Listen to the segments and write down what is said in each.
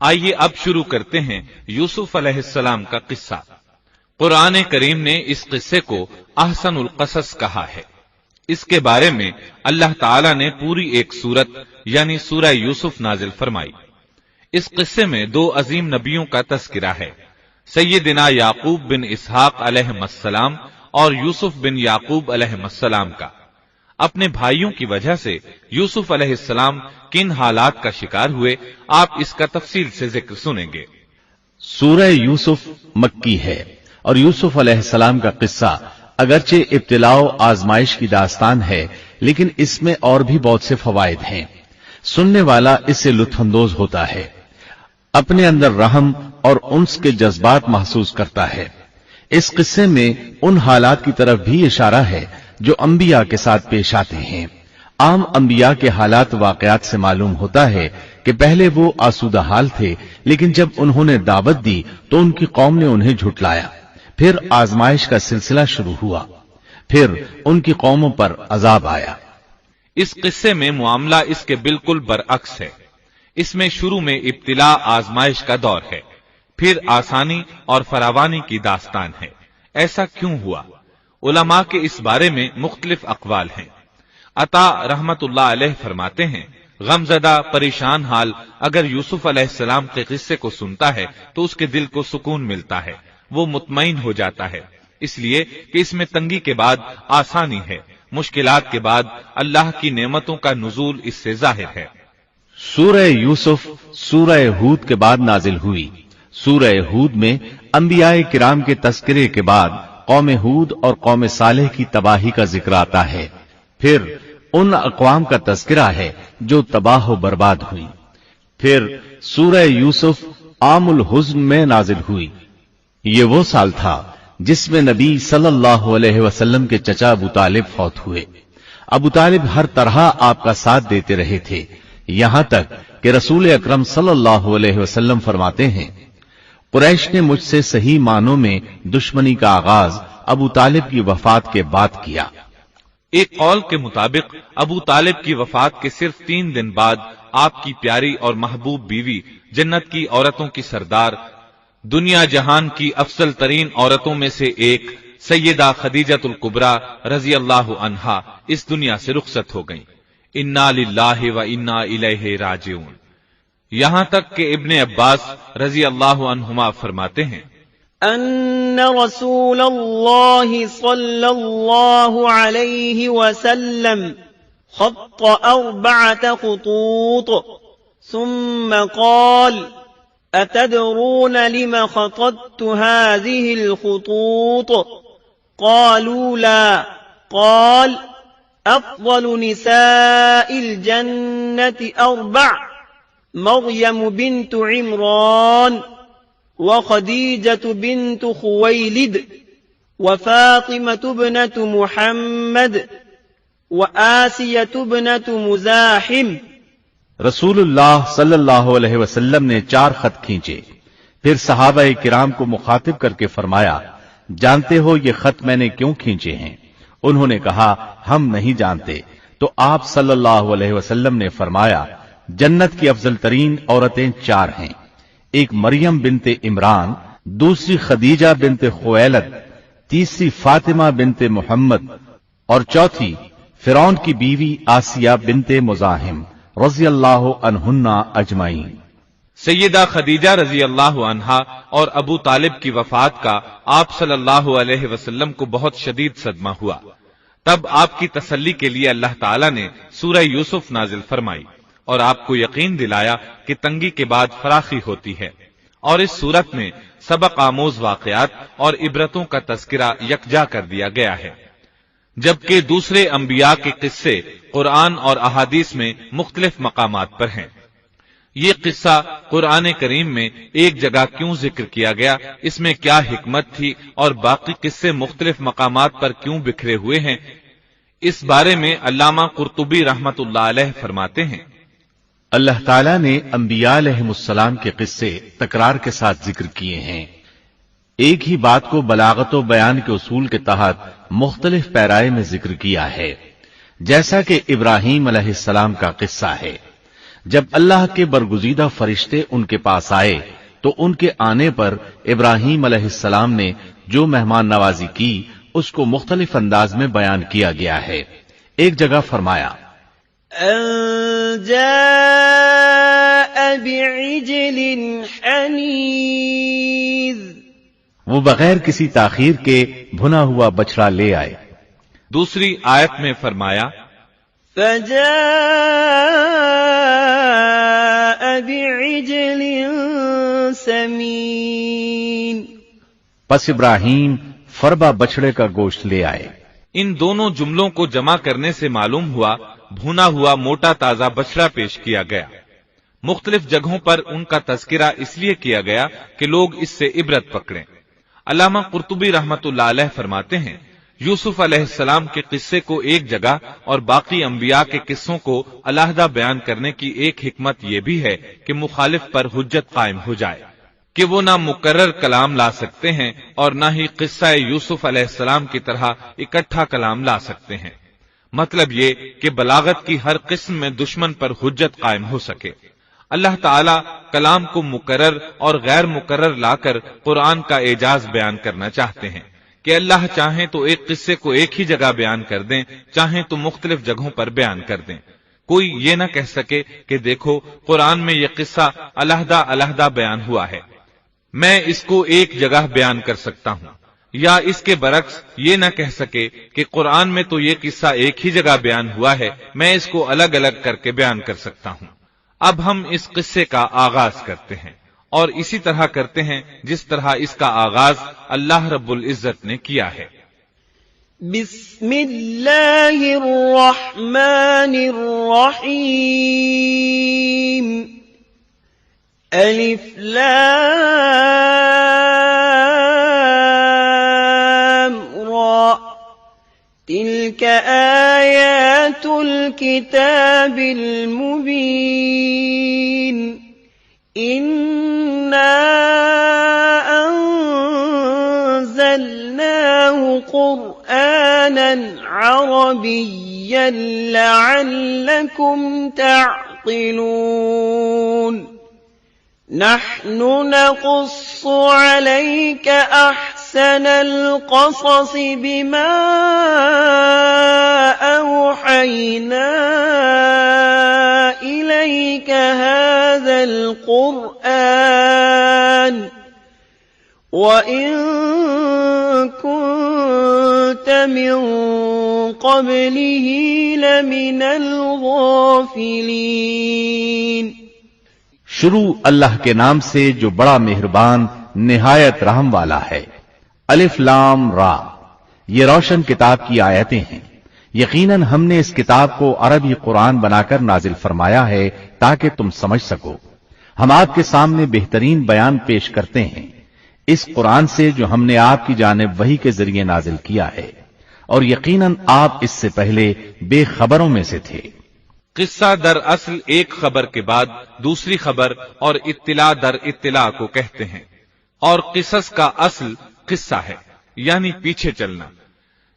آئیے اب شروع کرتے ہیں یوسف علیہ السلام کا قصہ۔ قرآن کریم نے اس قصے کو احسن القصص کہا ہے۔ اس کے بارے میں اللہ تعالی نے پوری ایک سورت یعنی سورہ یوسف نازل فرمائی۔ اس قصے میں دو عظیم نبیوں کا تذکرہ ہے، سیدنا یعقوب بن اسحاق علیہ السلام اور یوسف بن یعقوب علیہ السلام کا۔ اپنے بھائیوں کی وجہ سے یوسف علیہ السلام کن حالات کا شکار ہوئے، آپ اس کا تفصیل سے ذکر سنیں گے۔ سورہ یوسف مکی ہے اور یوسف علیہ السلام کا قصہ اگرچہ ابتلاء و آزمائش کی داستان ہے، لیکن اس میں اور بھی بہت سے فوائد ہیں۔ سننے والا اس سے لطف اندوز ہوتا ہے، اپنے اندر رحم اور انس کے جذبات محسوس کرتا ہے۔ اس قصے میں ان حالات کی طرف بھی اشارہ ہے جو انبیاء کے ساتھ پیش آتے ہیں۔ عام انبیاء کے حالات واقعات سے معلوم ہوتا ہے کہ پہلے وہ آسودہ حال تھے، لیکن جب انہوں نے دعوت دی تو ان کی قوم نے انہیں جھٹلایا، پھر آزمائش کا سلسلہ شروع ہوا، پھر ان کی قوموں پر عذاب آیا۔ اس قصے میں معاملہ اس کے بالکل برعکس ہے۔ اس میں شروع میں ابتلاء آزمائش کا دور ہے، پھر آسانی اور فراوانی کی داستان ہے۔ ایسا کیوں ہوا؟ علماء کے اس بارے میں مختلف اقوال ہیں۔ عطا رحمت اللہ علیہ فرماتے ہیں، غمزدہ پریشان حال اگر یوسف علیہ السلام کے قصے کو سنتا ہے تو اس کے دل کو سکون ملتا ہے، وہ مطمئن ہو جاتا ہے، اس لیے کہ اس میں تنگی کے بعد آسانی ہے، مشکلات کے بعد اللہ کی نعمتوں کا نزول اس سے ظاہر ہے۔ سورہ یوسف سورہ ہود کے بعد نازل ہوئی۔ سورہ ہود میں انبیاء کرام کے تذکرے کے بعد قوم ہود اور قوم صالح کی تباہی کا ذکر آتا ہے، پھر ان اقوام کا تذکرہ ہے جو تباہ و برباد ہوئی۔ پھر سورہ یوسف عام الحزن میں نازل ہوئی۔ یہ وہ سال تھا جس میں نبی صلی اللہ علیہ وسلم کے چچا ابو طالب فوت ہوئے۔ ابو طالب ہر طرح آپ کا ساتھ دیتے رہے تھے، یہاں تک کہ رسول اکرم صلی اللہ علیہ وسلم فرماتے ہیں، قریش نے مجھ سے صحیح معنوں میں دشمنی کا آغاز ابو طالب کی وفات کے بعد کیا۔ ایک قول کے مطابق ابو طالب کی وفات کے صرف 3 دن بعد آپ کی پیاری اور محبوب بیوی، جنت کی عورتوں کی سردار، دنیا جہان کی افضل ترین عورتوں میں سے ایک سیدہ خدیجۃ الکبریٰ رضی اللہ عنہا اس دنیا سے رخصت ہو گئیں۔ انا للہ و انا الیہ راجعون۔ یہاں تک کہ ابن عباس رضی اللہ عنہما فرماتے ہیں، ان رسول اللہ صلی اللہ علیہ وسلم خط 4 خطوط ثم قال اتدرون لم خططت هذه الخطوط قالوا لا قال افضل نساء الجنة 4 مريم بنت عمران وخديجة بنت خويلد وفاطمة ابنة محمد وآسية ابنة مزاحم۔ رسول اللہ صلی اللہ علیہ وسلم نے 4 خط کھینچے، پھر صحابہ کرام کو مخاطب کر کے فرمایا، جانتے ہو یہ خط میں نے کیوں کھینچے ہیں؟ انہوں نے کہا ہم نہیں جانتے۔ تو آپ صلی اللہ علیہ وسلم نے فرمایا، جنت کی افضل ترین عورتیں 4 ہیں، ایک مریم بنت عمران، دوسری خدیجہ بنت خویلد، تیسری فاطمہ بنت محمد اور چوتھی فرعون کی بیوی آسیہ بنت مزاحم رضی اللہ عنہن اجمعین۔ سیدہ خدیجہ رضی اللہ عنہا اور ابو طالب کی وفات کا آپ صلی اللہ علیہ وسلم کو بہت شدید صدمہ ہوا۔ تب آپ کی تسلی کے لیے اللہ تعالی نے سورہ یوسف نازل فرمائی اور آپ کو یقین دلایا کہ تنگی کے بعد فراخی ہوتی ہے، اور اس صورت میں سبق آموز واقعات اور عبرتوں کا تذکرہ یکجا کر دیا گیا ہے، جبکہ دوسرے انبیاء کے قصے قرآن اور احادیث میں مختلف مقامات پر ہیں۔ یہ قصہ قرآن کریم میں ایک جگہ کیوں ذکر کیا گیا، اس میں کیا حکمت تھی، اور باقی قصے مختلف مقامات پر کیوں بکھرے ہوئے ہیں، اس بارے میں علامہ قرطبی رحمت اللہ علیہ فرماتے ہیں، اللہ تعالیٰ نے انبیاء علیہ السلام کے قصے تکرار کے ساتھ ذکر کیے ہیں۔ ایک ہی بات کو بلاغت و بیان کے اصول کے تحت مختلف پیرائے میں ذکر کیا ہے، جیسا کہ ابراہیم علیہ السلام کا قصہ ہے۔ جب اللہ کے برگزیدہ فرشتے ان کے پاس آئے تو ان کے آنے پر ابراہیم علیہ السلام نے جو مہمان نوازی کی اس کو مختلف انداز میں بیان کیا گیا ہے۔ ایک جگہ فرمایا أن جاء بعجل حنيذ، وہ بغیر کسی تاخیر کے بھنا ہوا بچڑا لے آئے۔ دوسری آیت میں فرمایا فجاء بعجل سمين، پس ابراہیم فربا بچڑے کا گوشت لے آئے۔ ان دونوں جملوں کو جمع کرنے سے معلوم ہوا بھونا ہوا موٹا تازہ بچڑا پیش کیا گیا۔ مختلف جگہوں پر ان کا تذکرہ اس لیے کیا گیا کہ لوگ اس سے عبرت پکڑیں۔ علامہ قرطبی رحمت اللہ علیہ فرماتے ہیں یوسف علیہ السلام کے قصے کو ایک جگہ اور باقی انبیاء کے قصوں کو علیحدہ بیان کرنے کی ایک حکمت یہ بھی ہے کہ مخالف پر حجت قائم ہو جائے کہ وہ نہ مکرر کلام لا سکتے ہیں اور نہ ہی قصہ یوسف علیہ السلام کی طرح اکٹھا کلام لا سکتے ہیں۔ مطلب یہ کہ بلاغت کی ہر قسم میں دشمن پر حجت قائم ہو سکے۔ اللہ تعالی کلام کو مکرر اور غیر مکرر لا کر قرآن کا اعجاز بیان کرنا چاہتے ہیں کہ اللہ چاہیں تو ایک قصے کو ایک ہی جگہ بیان کر دیں، چاہیں تو مختلف جگہوں پر بیان کر دیں۔ کوئی یہ نہ کہہ سکے کہ دیکھو قرآن میں یہ قصہ علیحدہ علیحدہ بیان ہوا ہے، میں اس کو ایک جگہ بیان کر سکتا ہوں، یا اس کے برعکس یہ نہ کہہ سکے کہ قرآن میں تو یہ قصہ ایک ہی جگہ بیان ہوا ہے، میں اس کو الگ الگ کر کے بیان کر سکتا ہوں۔ اب ہم اس قصے کا آغاز کرتے ہیں اور اسی طرح کرتے ہیں جس طرح اس کا آغاز اللہ رب العزت نے کیا ہے۔ بسم اللہ الرحمن الرحیم، الف لام را، تلك آیات الكتاب المبین، إِنَّا أَنزَلْنَاهُ قُرْآنًا عَرَبِيًّا لَعَلَّكُمْ تَعْقِلُونَ نَحْنُ نَقُصُّ عَلَيْكَ أَحْسَنَ الْقَصَصِ بِمَا أَوْحَيْنَا إِلَيْكَ هَذَا الْقُرْآنَ وَإِن كُنتَ مِن قَبْلِهِ لَمِنَ الْغَافِلِينَ۔ شروع اللہ کے نام سے جو بڑا مہربان نہایت رحم والا ہے۔ الف لام را، یہ روشن کتاب کی آیتیں ہیں۔ یقیناً ہم نے اس کتاب کو عربی قرآن بنا کر نازل فرمایا ہے تاکہ تم سمجھ سکو۔ ہم آپ کے سامنے بہترین بیان پیش کرتے ہیں اس قرآن سے جو ہم نے آپ کی جانب وحی کے ذریعے نازل کیا ہے، اور یقیناً آپ اس سے پہلے بے خبروں میں سے تھے۔ قصہ در اصل ایک خبر کے بعد دوسری خبر اور اطلاع در اطلاع کو کہتے ہیں، اور قصص کا اصل قصہ ہے یعنی پیچھے چلنا،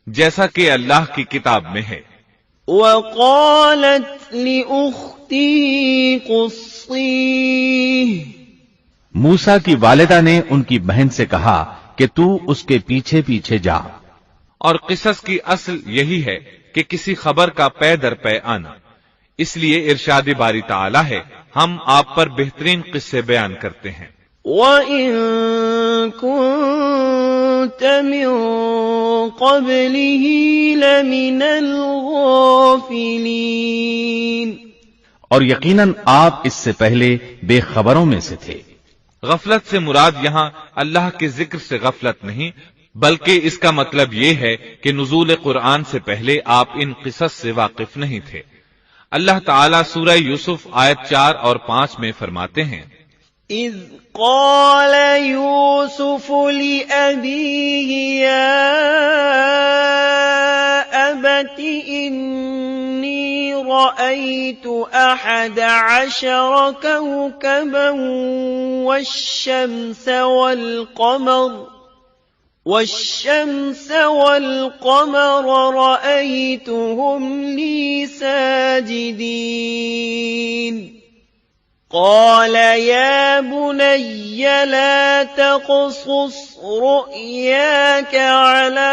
جیسا کہ اللہ کی کتاب میں ہے۔ وَقَالَتْ لِأُخْتِهِ قُصِّيهِ، موسیٰ کی والدہ نے ان کی بہن سے کہا کہ تو اس کے پیچھے پیچھے جا۔ اور قصص کی اصل یہی ہے کہ کسی خبر کا پے در پے آنا، اس لیے ارشاد باری تعالی ہے ہم آپ پر بہترین قصے بیان کرتے ہیں۔ وَإِن كُنتَ مِن قَبْلِهِ لَمِنَ الْغَافِلِينَ، اور یقیناً آپ اس سے پہلے بے خبروں میں سے تھے۔ غفلت سے مراد یہاں اللہ کے ذکر سے غفلت نہیں، بلکہ اس کا مطلب یہ ہے کہ نزول قرآن سے پہلے آپ ان قصص سے واقف نہیں تھے۔ اللہ تعالیٰ سورہ یوسف آیت 4 اور 5 میں فرماتے ہیں إِذْ قَالَ يُوسُفُ لِأَبِيهِ يَا أَبَتِ إِنِّي رَأَيْتُ 11 كَوْكَبًا وَالشَّمْسَ وَالْقَمَرَ رَأَيْتُهُمْ لِي سَاجِدِينَ۔ قال يا بني لا تقصص رؤياك على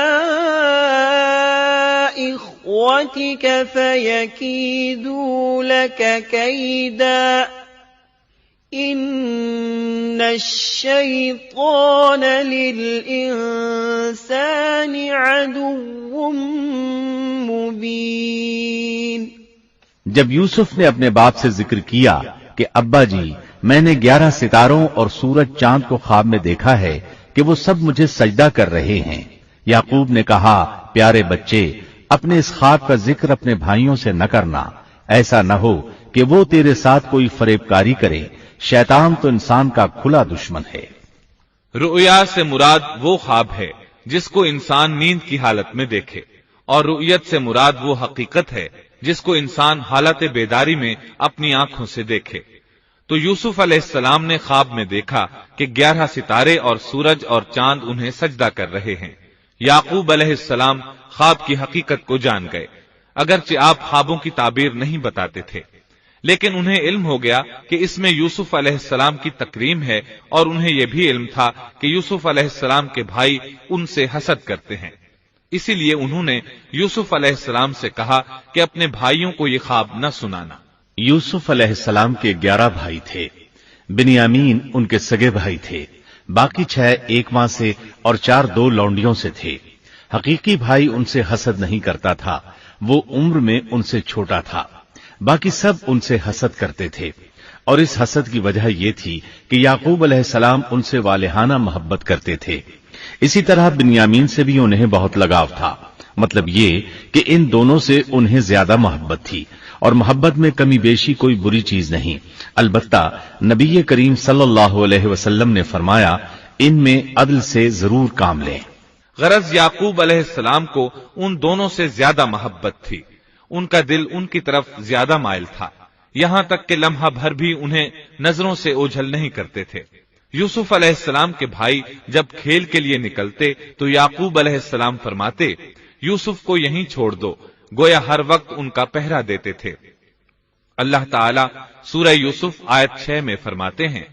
إخوتك فيكيدوا لك كيدا إن الشيطان للإنسان عدو مبين۔ جب یوسف نے اپنے باپ سے ذکر کیا کہ ابا جی میں نے 11 ستاروں اور سورج چاند کو خواب میں دیکھا ہے کہ وہ سب مجھے سجدہ کر رہے ہیں، یعقوب نے کہا پیارے بچے اپنے اس خواب کا ذکر اپنے بھائیوں سے نہ کرنا، ایسا نہ ہو کہ وہ تیرے ساتھ کوئی فریب کاری کرے، شیطان تو انسان کا کھلا دشمن ہے۔ رؤیا سے مراد وہ خواب ہے جس کو انسان نیند کی حالت میں دیکھے، اور رؤیت سے مراد وہ حقیقت ہے جس کو انسان حالت بیداری میں اپنی آنکھوں سے دیکھے۔ تو یوسف علیہ السلام نے خواب میں دیکھا کہ 11 ستارے اور سورج اور چاند انہیں سجدہ کر رہے ہیں۔ یعقوب علیہ السلام خواب کی حقیقت کو جان گئے، اگرچہ آپ خوابوں کی تعبیر نہیں بتاتے تھے، لیکن انہیں علم ہو گیا کہ اس میں یوسف علیہ السلام کی تکریم ہے، اور انہیں یہ بھی علم تھا کہ یوسف علیہ السلام کے بھائی ان سے حسد کرتے ہیں۔ اسی لیے انہوں نے یوسف علیہ السلام سے کہا کہ اپنے بھائیوں کو یہ خواب نہ سنانا۔ یوسف علیہ السلام کے 11 بھائی تھے، بنیامین ان کے سگے بھائی تھے، باقی 6 ایک ماں سے اور 4 2 لونڈیوں سے تھے۔ حقیقی بھائی ان سے حسد نہیں کرتا تھا، وہ عمر میں ان سے چھوٹا تھا، باقی سب ان سے حسد کرتے تھے، اور اس حسد کی وجہ یہ تھی کہ یعقوب علیہ السلام ان سے والہانہ محبت کرتے تھے۔ اسی طرح بنیامین سے بھی انہیں بہت لگاؤ تھا، مطلب یہ کہ ان دونوں سے انہیں زیادہ محبت تھی، اور محبت میں کمی بیشی کوئی بری چیز نہیں، البتہ نبی کریم صلی اللہ علیہ وسلم نے فرمایا ان میں عدل سے ضرور کام لیں۔ غرض یعقوب علیہ السلام کو ان دونوں سے زیادہ محبت تھی، ان کا دل ان کی طرف زیادہ مائل تھا، یہاں تک کہ لمحہ بھر بھی انہیں نظروں سے اوجھل نہیں کرتے تھے۔ یوسف علیہ السلام کے بھائی جب کھیل کے لیے نکلتے تو یعقوب علیہ السلام فرماتے یوسف کو یہیں چھوڑ دو، گویا ہر وقت ان کا پہرا دیتے تھے۔ اللہ تعالی سورہ یوسف آیت 6 میں فرماتے ہیں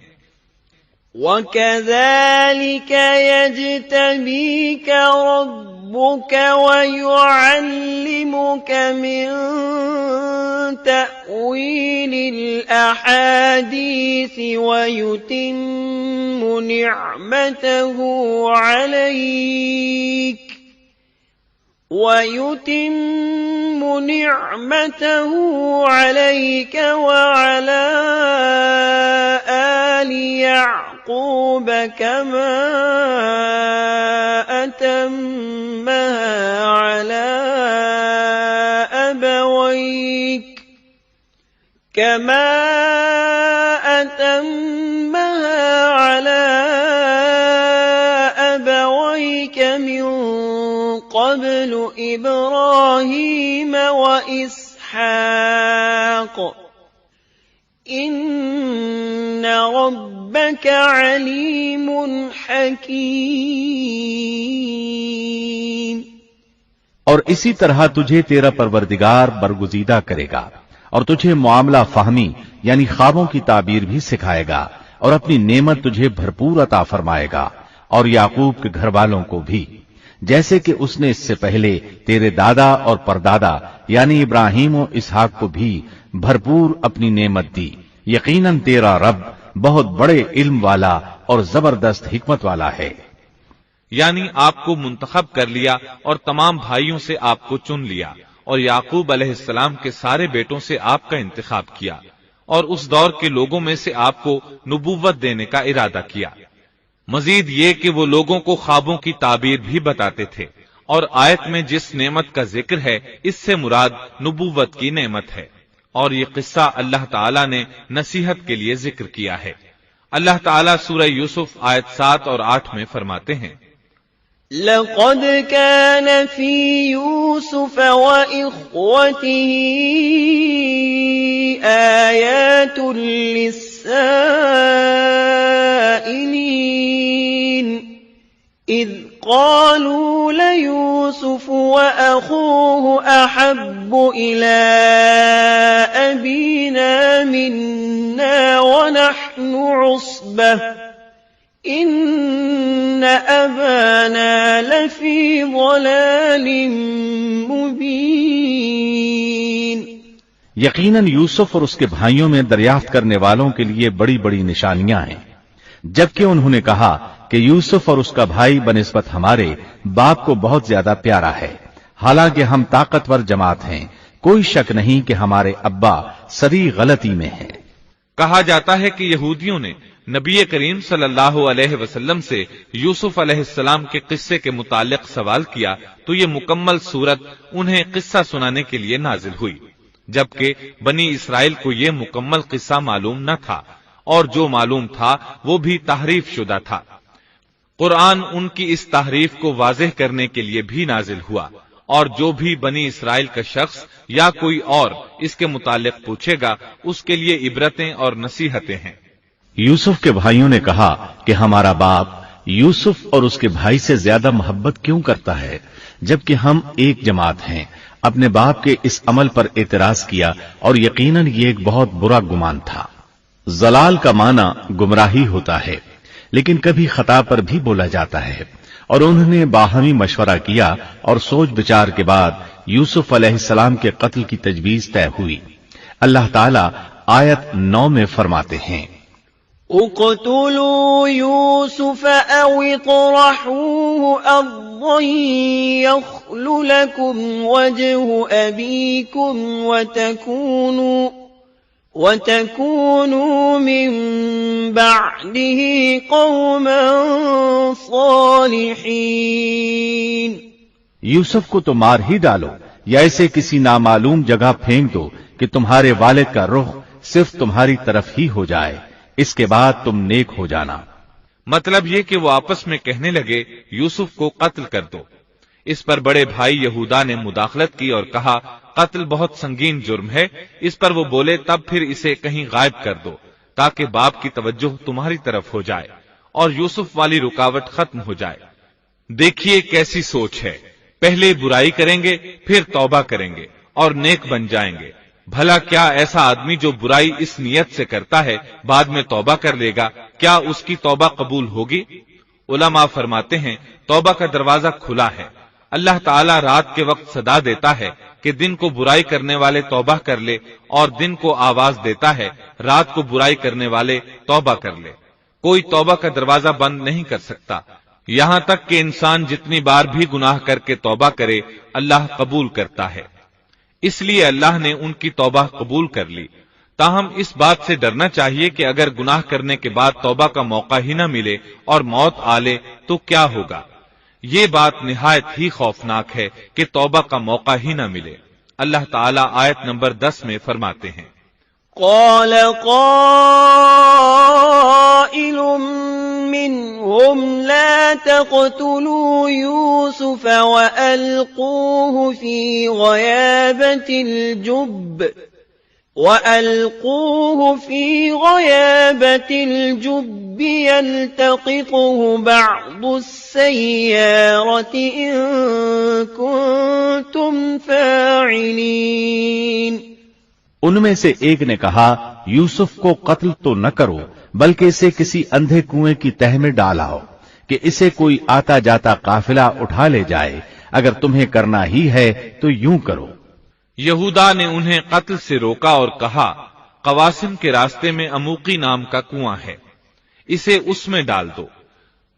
وَكَذَلِكَ يَجْتَبِيكَ رَبُّكَ وَيُعَلِّمُكَ مِن تَأْوِيلِ الْأَحَادِيثِ وَيُتِمُّ نِعْمَتَهُ عَلَيْكَ وَعَلَى آلِ يَعْقُوبَ كَمَا أَتَمَّهَا عَلَى أَبَوَيْكَ مِن قَبْلُ إِبْرَاهِيمَ وَإِسْحَاقَ إِنَّ رَبَّكَ عَلِيمٌ حَكِيمٌ۔ اور اسی طرح تجھے تیرا پروردگار برگزیدہ کرے گا، اور تجھے معاملہ فہمی یعنی خوابوں کی تعبیر بھی سکھائے گا، اور اپنی نعمت تجھے بھرپور عطا فرمائے گا، اور یعقوب کے گھر والوں کو بھی، جیسے کہ اس نے اس سے پہلے تیرے دادا اور پردادا یعنی ابراہیم و اسحاق کو بھی بھرپور اپنی نعمت دی۔ یقیناً تیرا رب بہت بڑے علم والا اور زبردست حکمت والا ہے۔ یعنی آپ کو منتخب کر لیا اور تمام بھائیوں سے آپ کو چن لیا، اور یعقوب علیہ السلام کے سارے بیٹوں سے آپ کا انتخاب کیا، اور اس دور کے لوگوں میں سے آپ کو نبوت دینے کا ارادہ کیا۔ مزید یہ کہ وہ لوگوں کو خوابوں کی تعبیر بھی بتاتے تھے، اور آیت میں جس نعمت کا ذکر ہے اس سے مراد نبوت کی نعمت ہے، اور یہ قصہ اللہ تعالیٰ نے نصیحت کے لیے ذکر کیا ہے۔ اللہ تعالیٰ سورہ یوسف آیت 7 اور 8 میں فرماتے ہیں لَقَدْ كَانَ فِي يُوسُفَ وَإِخْوَتِهِ آيَاتٌ لِلسَّائِلِينَ إِذْ قَالُوا لَيُوسُفُ وَأَخُوهُ أَحَبُّ إِلَىٰ أَبِينَا مِنَّا ونحن عصبة إن أبانا لفي ضلال مبين۔ یقیناً یوسف اور اس کے بھائیوں میں دریافت کرنے والوں کے لیے بڑی بڑی نشانیاں ہیں، جبکہ انہوں نے کہا کہ یوسف اور اس کا بھائی بنسبت ہمارے باپ کو بہت زیادہ پیارا ہے، حالانکہ ہم طاقتور جماعت ہیں، کوئی شک نہیں کہ ہمارے ابا سری غلطی میں ہیں۔ کہا جاتا ہے کہ یہودیوں نے نبی کریم صلی اللہ علیہ وسلم سے یوسف علیہ السلام کے قصے کے متعلق سوال کیا تو یہ مکمل سورت انہیں قصہ سنانے کے لیے نازل ہوئی، جبکہ بنی اسرائیل کو یہ مکمل قصہ معلوم نہ تھا، اور جو معلوم تھا وہ بھی تحریف شدہ تھا۔ قرآن ان کی اس تحریف کو واضح کرنے کے لیے بھی نازل ہوا، اور جو بھی بنی اسرائیل کا شخص یا کوئی اور اس کے متعلق پوچھے گا اس کے لیے عبرتیں اور نصیحتیں ہیں۔ یوسف کے بھائیوں نے کہا کہ ہمارا باپ یوسف اور اس کے بھائی سے زیادہ محبت کیوں کرتا ہے، جبکہ ہم ایک جماعت ہیں۔ اپنے باپ کے اس عمل پر اعتراض کیا، اور یقیناً یہ ایک بہت برا گمان تھا۔ ضلال کا معنی گمراہی ہوتا ہے، لیکن کبھی خطا پر بھی بولا جاتا ہے، اور انہوں نے باہمی مشورہ کیا اور سوچ بچار کے بعد یوسف علیہ السلام کے قتل کی تجویز طے ہوئی۔ اللہ تعالیٰ آیت 9 میں فرماتے ہیں، اقتلوا يوسف أو اطرحوه أرضا يخل لكم وجه أبيكم وتكونوا من بعده قوما صالحين۔ یوسف کو تو مار ہی ڈالو یا اسے کسی نامعلوم جگہ پھینک دو کہ تمہارے والد کا رخ صرف تمہاری طرف ہی ہو جائے، اس کے بعد تم نیک ہو جانا۔ مطلب یہ کہ وہ آپس میں کہنے لگے یوسف کو قتل کر دو۔ اس پر بڑے بھائی یہودا نے مداخلت کی اور کہا قتل بہت سنگین جرم ہے، اس پر وہ بولے تب پھر اسے کہیں غائب کر دو تاکہ باپ کی توجہ تمہاری طرف ہو جائے اور یوسف والی رکاوٹ ختم ہو جائے۔ دیکھیے کیسی سوچ ہے، پہلے برائی کریں گے پھر توبہ کریں گے اور نیک بن جائیں گے۔ بھلا کیا ایسا آدمی جو برائی اس نیت سے کرتا ہے بعد میں توبہ کر لے گا، کیا اس کی توبہ قبول ہوگی؟ علماء فرماتے ہیں توبہ کا دروازہ کھلا ہے۔ اللہ تعالیٰ رات کے وقت صدا دیتا ہے کہ دن کو برائی کرنے والے توبہ کر لے، اور دن کو آواز دیتا ہے رات کو برائی کرنے والے توبہ کر لے۔ کوئی توبہ کا دروازہ بند نہیں کر سکتا، یہاں تک کہ انسان جتنی بار بھی گناہ کر کے توبہ کرے اللہ قبول کرتا ہے۔ اس لیے اللہ نے ان کی توبہ قبول کر لی۔ تاہم اس بات سے ڈرنا چاہیے کہ اگر گناہ کرنے کے بعد توبہ کا موقع ہی نہ ملے اور موت آ لے تو کیا ہوگا؟ یہ بات نہایت ہی خوفناک ہے کہ توبہ کا موقع ہی نہ ملے۔ اللہ تعالیٰ آیت نمبر 10 میں فرماتے ہیں، قال قائل منهم لا تقتلوا يوسف وألقوه في غيابة الجب يلتقطه بعض السيارة إن كنتم فاعلين۔ ان میں سے ایک نے کہا یوسف کو قتل تو نہ کرو بلکہ اسے کسی اندھے کنویں کی تہ میں ڈالاؤ کہ اسے کوئی آتا جاتا قافلہ اٹھا لے جائے، اگر تمہیں کرنا ہی ہے تو یوں کرو۔ یہودا نے انہیں قتل سے روکا اور کہا قواسم کے راستے میں اموقی نام کا کنواں ہے، اسے اس میں ڈال دو،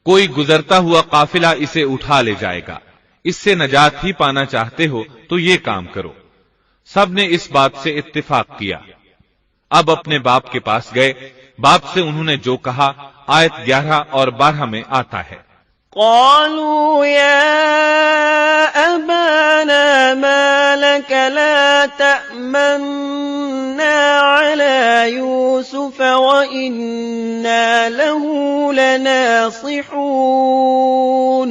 کوئی گزرتا ہوا قافلہ اسے اٹھا لے جائے گا، اس سے نجات ہی پانا چاہتے ہو تو یہ کام کرو۔ سب نے اس بات سے اتفاق کیا۔ اب اپنے باپ کے پاس گئے، باپ سے انہوں نے جو کہا آیت 11 اور 12 میں آتا ہے، قالوا يا أبانا ما لك لا تأمنا على يوسف وإنا له لناصحون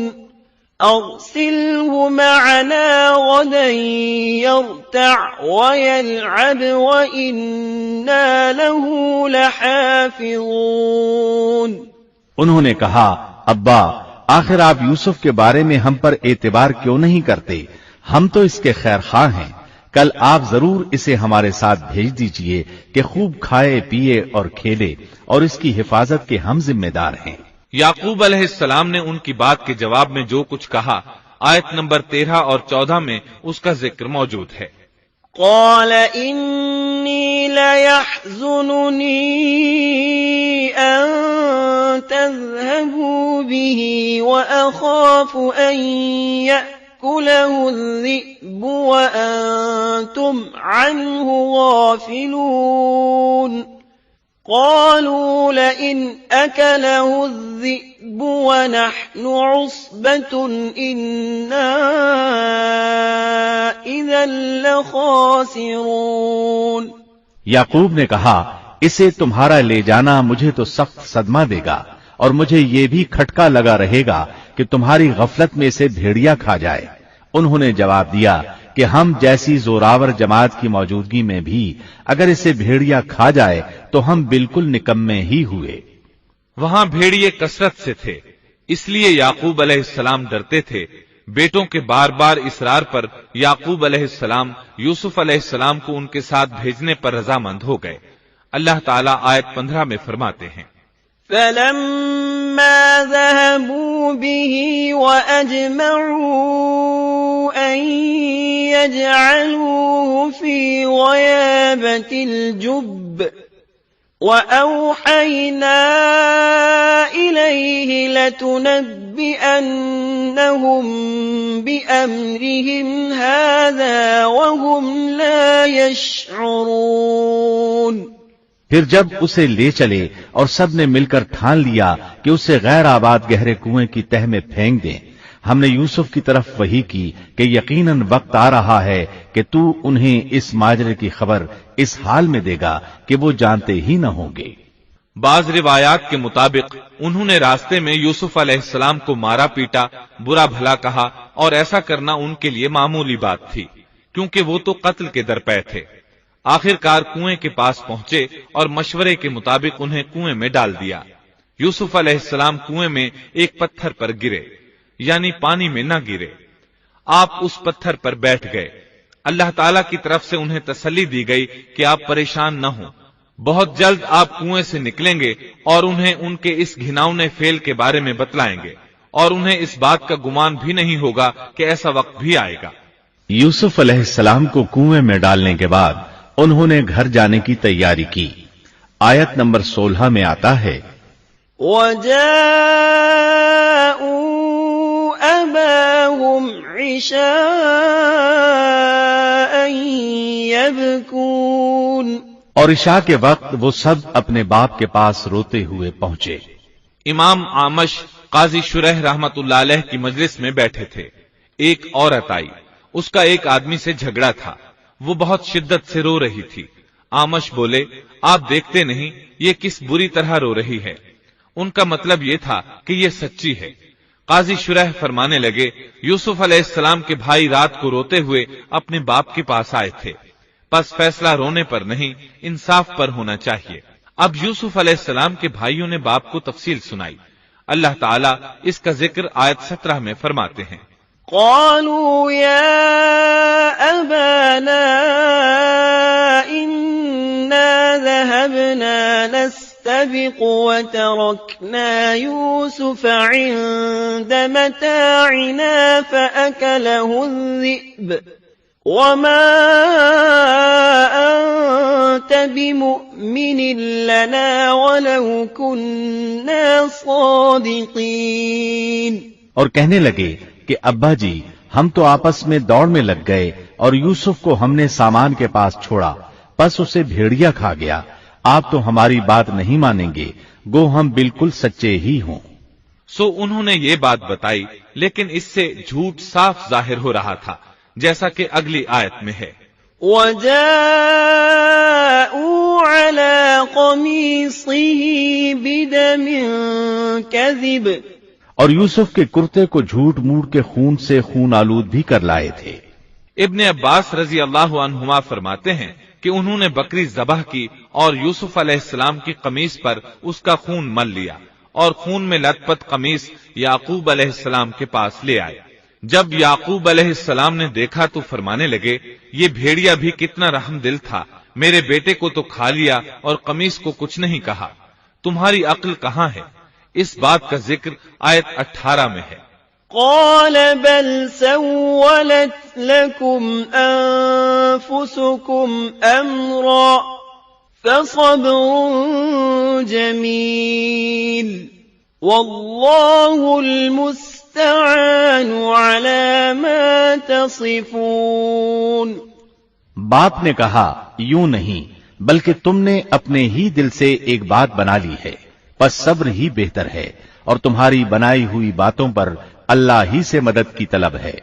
أرسله معنا غدا يرتع ويلعب وإنا له لحافظون۔ انہوں نے کہا ابا آخر آپ یوسف کے بارے میں ہم پر اعتبار کیوں نہیں کرتے؟ ہم تو اس کے خیر خواہ ہیں، کل آپ ضرور اسے ہمارے ساتھ بھیج دیجئے کہ خوب کھائے پیے اور کھیلے، اور اس کی حفاظت کے ہم ذمہ دار ہیں۔ یعقوب علیہ السلام نے ان کی بات کے جواب میں جو کچھ کہا، آیت نمبر 13 اور 14 میں اس کا ذکر موجود ہے۔ قال إني ليحزنني أن تذهبوا به وأخاف أن يأكله الذئب وأنتم عنه غافلون قالوا لئن أكله الذئب ونحن عصبة إنا إذا لخاسرون۔ یعقوب نے کہا اسے تمہارا لے جانا مجھے تو سخت صدمہ دے گا، اور مجھے یہ بھی کھٹکا لگا رہے گا کہ تمہاری غفلت میں اسے بھیڑیا کھا جائے۔ انہوں نے جواب دیا کہ ہم جیسی زوراور جماعت کی موجودگی میں بھی اگر اسے بھیڑیا کھا جائے تو ہم بالکل نکمے ہی ہوئے۔ وہاں بھیڑیے کثرت سے تھے، اس لیے یعقوب علیہ السلام ڈرتے تھے۔ بیٹوں کے بار بار اصرار پر یعقوب علیہ السلام یوسف علیہ السلام کو ان کے ساتھ بھیجنے پر رضامند ہو گئے۔ اللہ تعالیٰ آیت 15 میں فرماتے ہیں، فلما ذهبوا به وأجمعوا أن يجعلوه في غيابة الجب وأوحينا إليه لتنبئنهم بأمرهم هذا وهم لا يشعرون۔ پھر جب اسے لے چلے اور سب نے مل کر ٹھان لیا کہ اسے غیر آباد گہرے کنویں کی تہ میں پھینک دیں، ہم نے یوسف کی طرف وحی کی کہ یقیناً وقت آ رہا ہے کہ تو انہیں اس ماجرے کی خبر اس حال میں دے گا کہ وہ جانتے ہی نہ ہوں گے۔ بعض روایات کے مطابق انہوں نے راستے میں یوسف علیہ السلام کو مارا پیٹا، برا بھلا کہا، اور ایسا کرنا ان کے لیے معمولی بات تھی کیونکہ وہ تو قتل کے درپے تھے۔ آخر کار کنویں کے پاس پہنچے اور مشورے کے مطابق انہیں کنویں میں ڈال دیا۔ یوسف علیہ السلام کنویں میں ایک پتھر پر گرے، یعنی پانی میں نہ گرے۔ آپ اس پتھر پر بیٹھ گئے۔ اللہ تعالیٰ کی طرف سے انہیں تسلی دی گئی کہ آپ پریشان نہ ہوں، بہت جلد آپ کنویں سے نکلیں گے اور انہیں ان کے اس گھناؤنے فعل کے بارے میں بتلائیں گے، اور انہیں اس بات کا گمان بھی نہیں ہوگا کہ ایسا وقت بھی آئے گا۔ یوسف علیہ السلام کو کنویں میں ڈالنے کے بعد انہوں نے گھر جانے کی تیاری کی۔ آیت نمبر 16 میں آتا ہے، وَجَاءُوا أَبَاهُمْ عِشَاءً يَبْكُونَ، اور عشاء کے وقت وہ سب اپنے باپ کے پاس روتے ہوئے پہنچے۔ امام عامش قاضی شریح رحمت اللہ علیہ کی مجلس میں بیٹھے تھے۔ ایک عورت آئی، اس کا ایک آدمی سے جھگڑا تھا، وہ بہت شدت سے رو رہی تھی۔ عامش بولے، آپ دیکھتے نہیں یہ کس بری طرح رو رہی ہے؟ ان کا مطلب یہ تھا کہ یہ سچی ہے۔ قاضی شریح فرمانے لگے، یوسف علیہ السلام کے بھائی رات کو روتے ہوئے اپنے باپ کے پاس آئے تھے، پس فیصلہ رونے پر نہیں انصاف پر ہونا چاہیے۔ اب یوسف علیہ السلام کے بھائیوں نے باپ کو تفصیل سنائی۔ اللہ تعالیٰ اس کا ذکر آیت 17 میں فرماتے ہیں، قالوا يا أبانا إنا ذهبنا نستبق وتركنا يوسف عند متاعنا فأكله الذئب وما أنت بمؤمن لنا ولو كنا صادقين۔ اور کہنے لگے کہ ابا جی ہم تو آپس میں دوڑ میں لگ گئے اور یوسف کو ہم نے سامان کے پاس چھوڑا، پس اسے بھیڑیا کھا گیا۔ آپ تو ہماری بات نہیں مانیں گے، گو ہم بالکل سچے ہی ہوں۔ سو انہوں نے یہ بات بتائی، لیکن اس سے جھوٹ صاف ظاہر ہو رہا تھا، جیسا کہ اگلی آیت میں ہے، وَجَاءُوا عَلَى قَمِيصِهِ بِدَمٍ كَذِبٍ، اور یوسف کے کرتے کو جھوٹ موڑ کے خون سے خون آلود بھی کر لائے تھے۔ ابن عباس رضی اللہ عنہما فرماتے ہیں کہ انہوں نے بکری ذبح کی اور یوسف علیہ السلام کی قمیص پر اس کا خون مل لیا اور خون میں لت پت قمیص یعقوب علیہ السلام کے پاس لے آئے۔ جب یعقوب علیہ السلام نے دیکھا تو فرمانے لگے، یہ بھیڑیا بھی کتنا رحم دل تھا، میرے بیٹے کو تو کھا لیا اور قمیص کو کچھ نہیں کہا، تمہاری عقل کہاں ہے؟ اس بات کا ذکر آیت 18 میں ہے۔ قال بل سولت لكم أنفسكم أمرا فصبر جميل والله المستعان على ما تصفون۔ باپ نے کہا، یوں نہیں بلکہ تم نے اپنے ہی دل سے ایک بات بنا لی ہے، پس صبر ہی بہتر ہے، اور تمہاری بنائی ہوئی باتوں پر اللہ ہی سے مدد کی طلب ہے۔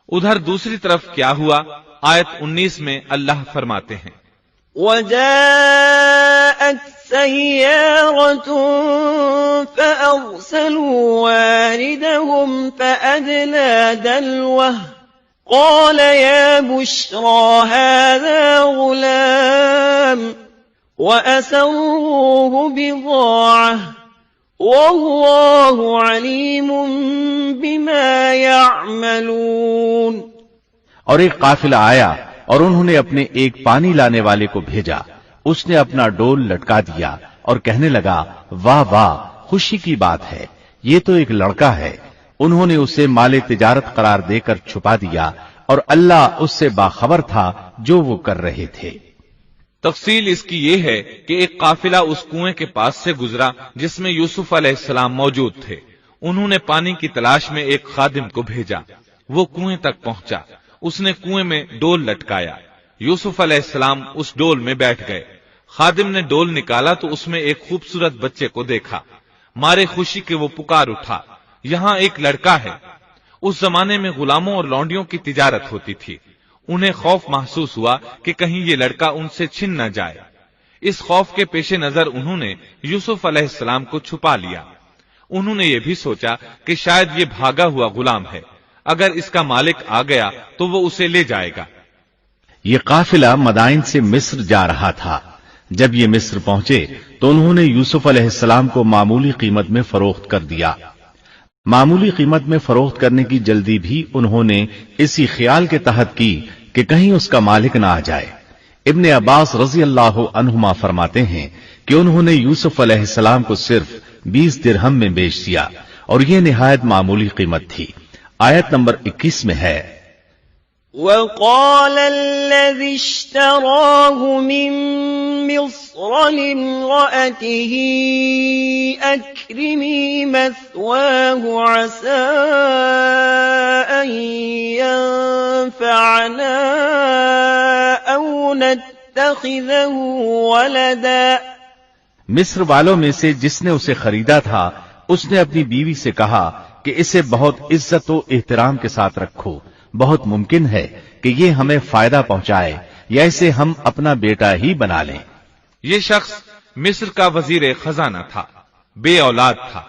ادھر دوسری طرف کیا ہوا؟ آیت 19 میں اللہ فرماتے ہیں، وَجَاءَتْ سَيَّارَةٌ فَأَرْسَلُوا وَارِدَهُمْ فَأَدْلَىٰ دَلْوَهُ قَالَ يَا بُشْرَىٰ هَٰذَا غُلَامٌ وَأَسَرُّوهُ بِضَاعَةً وَاللَّهُ عَلِيمٌ بِمَا يَعْمَلُونَ۔ اور ایک قافلہ آیا اور انہوں نے اپنے ایک پانی لانے والے کو بھیجا، اس نے اپنا ڈول لٹکا دیا اور کہنے لگا، واہ واہ، خوشی کی بات ہے، یہ تو ایک لڑکا ہے۔ انہوں نے اسے مال تجارت قرار دے کر چھپا دیا، اور اللہ اس سے باخبر تھا جو وہ کر رہے تھے۔ تفصیل اس کی یہ ہے کہ ایک قافلہ اس کنویں کے پاس سے گزرا جس میں یوسف علیہ السلام موجود تھے۔ انہوں نے پانی کی تلاش میں ایک خادم کو بھیجا، وہ کنویں تک پہنچا، اس نے کنویں میں ڈول لٹکایا، یوسف علیہ السلام اس ڈول میں بیٹھ گئے۔ خادم نے ڈول نکالا تو اس میں ایک خوبصورت بچے کو دیکھا، مارے خوشی کے وہ پکار اٹھا، یہاں ایک لڑکا ہے۔ اس زمانے میں غلاموں اور لونڈیوں کی تجارت ہوتی تھی، انہیں خوف محسوس ہوا کہ کہیں یہ لڑکا ان سے چھن نہ جائے۔ اس خوف کے پیش نظر انہوں نے یوسف علیہ السلام کو چھپا لیا۔ انہوں نے یہ بھی سوچا کہ شاید یہ بھاگا ہوا غلام ہے، اگر اس کا مالک آ گیا تو وہ اسے لے جائے گا۔ یہ قافلہ مدائن سے مصر جا رہا تھا۔ جب یہ مصر پہنچے تو انہوں نے یوسف علیہ السلام کو معمولی قیمت میں فروخت کر دیا۔ معمولی قیمت میں فروخت کرنے کی جلدی بھی انہوں نے اسی خیال کے تحت کی کہ کہیں اس کا مالک نہ آ جائے۔ ابن عباس رضی اللہ عنہما فرماتے ہیں کہ انہوں نے یوسف علیہ السلام کو صرف 20 درہم میں بیچ دیا، اور یہ نہایت معمولی قیمت تھی۔ آیت نمبر 21 میں ہے، وَقَالَ الَّذِي اشْتَرَاهُ مِن مِّصْرَ لِامْرَأَتِهِ أَكْرِمِي مَثْوَاهُ عَسَىٰ أَن يَنفَعَنَا أَوْ نَتَّخِذَهُ وَلَدًا۔ مصر والوں میں سے جس نے اسے خریدا تھا، اس نے اپنی بیوی سے کہا کہ اسے بہت عزت و احترام کے ساتھ رکھو، بہت ممکن ہے کہ یہ ہمیں فائدہ پہنچائے یا اسے ہم اپنا بیٹا ہی بنا لیں۔ یہ شخص مصر کا وزیر خزانہ تھا، بے اولاد تھا۔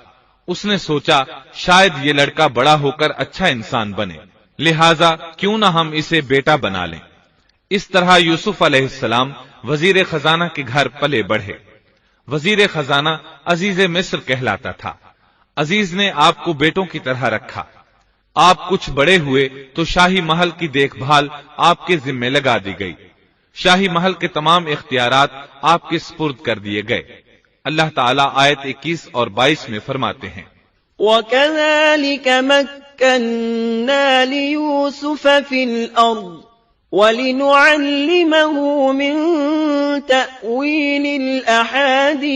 اس نے سوچا شاید یہ لڑکا بڑا ہو کر اچھا انسان بنے، لہذا کیوں نہ ہم اسے بیٹا بنا لیں۔ اس طرح یوسف علیہ السلام وزیر خزانہ کے گھر پلے بڑھے۔ وزیر خزانہ عزیز مصر کہلاتا تھا۔ عزیز نے آپ کو بیٹوں کی طرح رکھا۔ آپ کچھ بڑے ہوئے تو شاہی محل کی دیکھ بھال آپ کے ذمے لگا دی گئی، شاہی محل کے تمام اختیارات آپ کے سپرد کر دیے گئے۔ اللہ تعالیٰ آیت 21 اور 22 میں فرماتے ہیں، وَكَذَلِكَ مَكَّنَّا لِيُوسُفَ فِي الْأَرْضِ وَلِنُعَلِّمَهُ مِن تَأْوِيلِ الْأَحَادِيثِ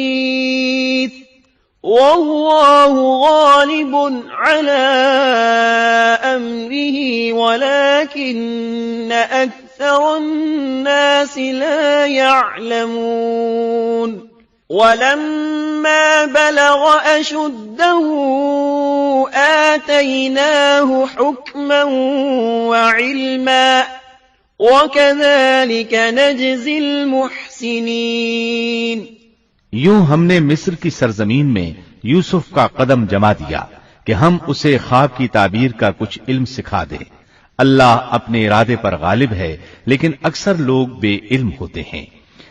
وَاللَّهُ غَالِبٌ عَلَىٰ أَمْرِهِ وَلَٰكِنَّ أَكْثَرَ النَّاسِ لَا يَعْلَمُونَ۔ وَلَمَّا بَلَغَ أَشُدَّهُ آتَيْنَاهُ حُكْمًا وَعِلْمًا وَكَذَلِكَ نَجْزِي الْمُحْسِنِينَ۔ یوں ہم نے مصر کی سرزمین میں یوسف کا قدم جما دیا کہ ہم اسے خواب کی تعبیر کا کچھ علم سکھا دیں۔ اللہ اپنے ارادے پر غالب ہے، لیکن اکثر لوگ بے علم ہوتے ہیں۔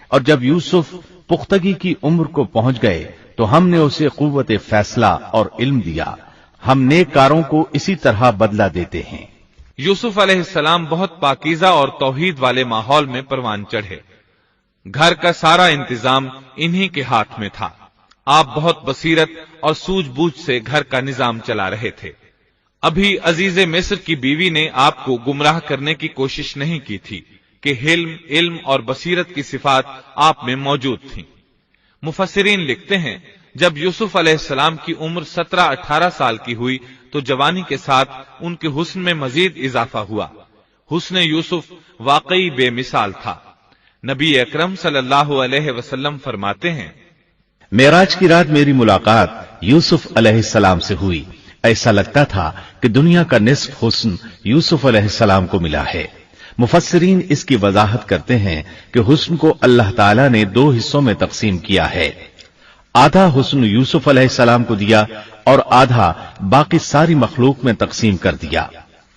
اور جب یوسف پختگی کی عمر کو پہنچ گئے تو ہم نے اسے قوت فیصلہ اور علم دیا۔ ہم نیک کاروں کو اسی طرح بدلہ دیتے ہیں۔ یوسف علیہ السلام بہت پاکیزہ اور توحید والے ماحول میں پروان چڑھے۔ گھر کا سارا انتظام انہی کے ہاتھ میں تھا۔ آپ بہت بصیرت اور سوجھ بوجھ سے گھر کا نظام چلا رہے تھے۔ ابھی عزیز مصر کی بیوی نے آپ کو گمراہ کرنے کی کوشش نہیں کی تھی کہ علم اور بصیرت کی صفات آپ میں موجود تھیں۔ مفسرین لکھتے ہیں جب یوسف علیہ السلام کی عمر 17-18 سال کی ہوئی تو جوانی کے ساتھ ان کے حسن میں مزید اضافہ ہوا۔ حسن یوسف واقعی بے مثال تھا۔ نبی اکرم صلی اللہ علیہ وسلم فرماتے ہیں، معراج کی رات میری ملاقات یوسف علیہ السلام سے ہوئی۔ ایسا لگتا تھا کہ دنیا کا نصف حسن یوسف علیہ السلام کو ملا ہے۔ مفسرین اس کی وضاحت کرتے ہیں کہ حسن کو اللہ تعالیٰ نے 2 حصوں میں تقسیم کیا ہے۔ آدھا حسن یوسف علیہ السلام کو دیا اور آدھا باقی ساری مخلوق میں تقسیم کر دیا۔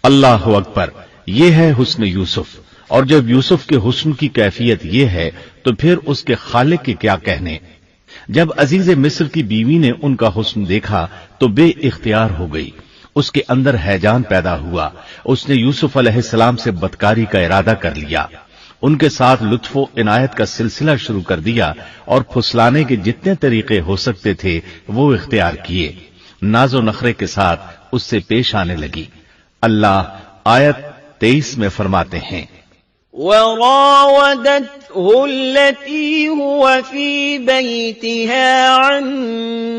اللہ اکبر، یہ ہے حسن یوسف۔ اور جب یوسف کے حسن کی کیفیت یہ ہے تو پھر اس کے خالق کے کیا کہنے۔ جب عزیز مصر کی بیوی نے ان کا حسن دیکھا تو بے اختیار ہو گئی۔ اس کے اندر ہیجان پیدا ہوا۔ اس نے یوسف علیہ السلام سے بدکاری کا ارادہ کر لیا۔ ان کے ساتھ لطف و عنایت کا سلسلہ شروع کر دیا اور پھسلانے کے جتنے طریقے ہو سکتے تھے وہ اختیار کیے۔ ناز و نخرے کے ساتھ اس سے پیش آنے لگی۔ اللہ آیت 23 میں فرماتے ہیں، وراودته التي هو في بيتها عن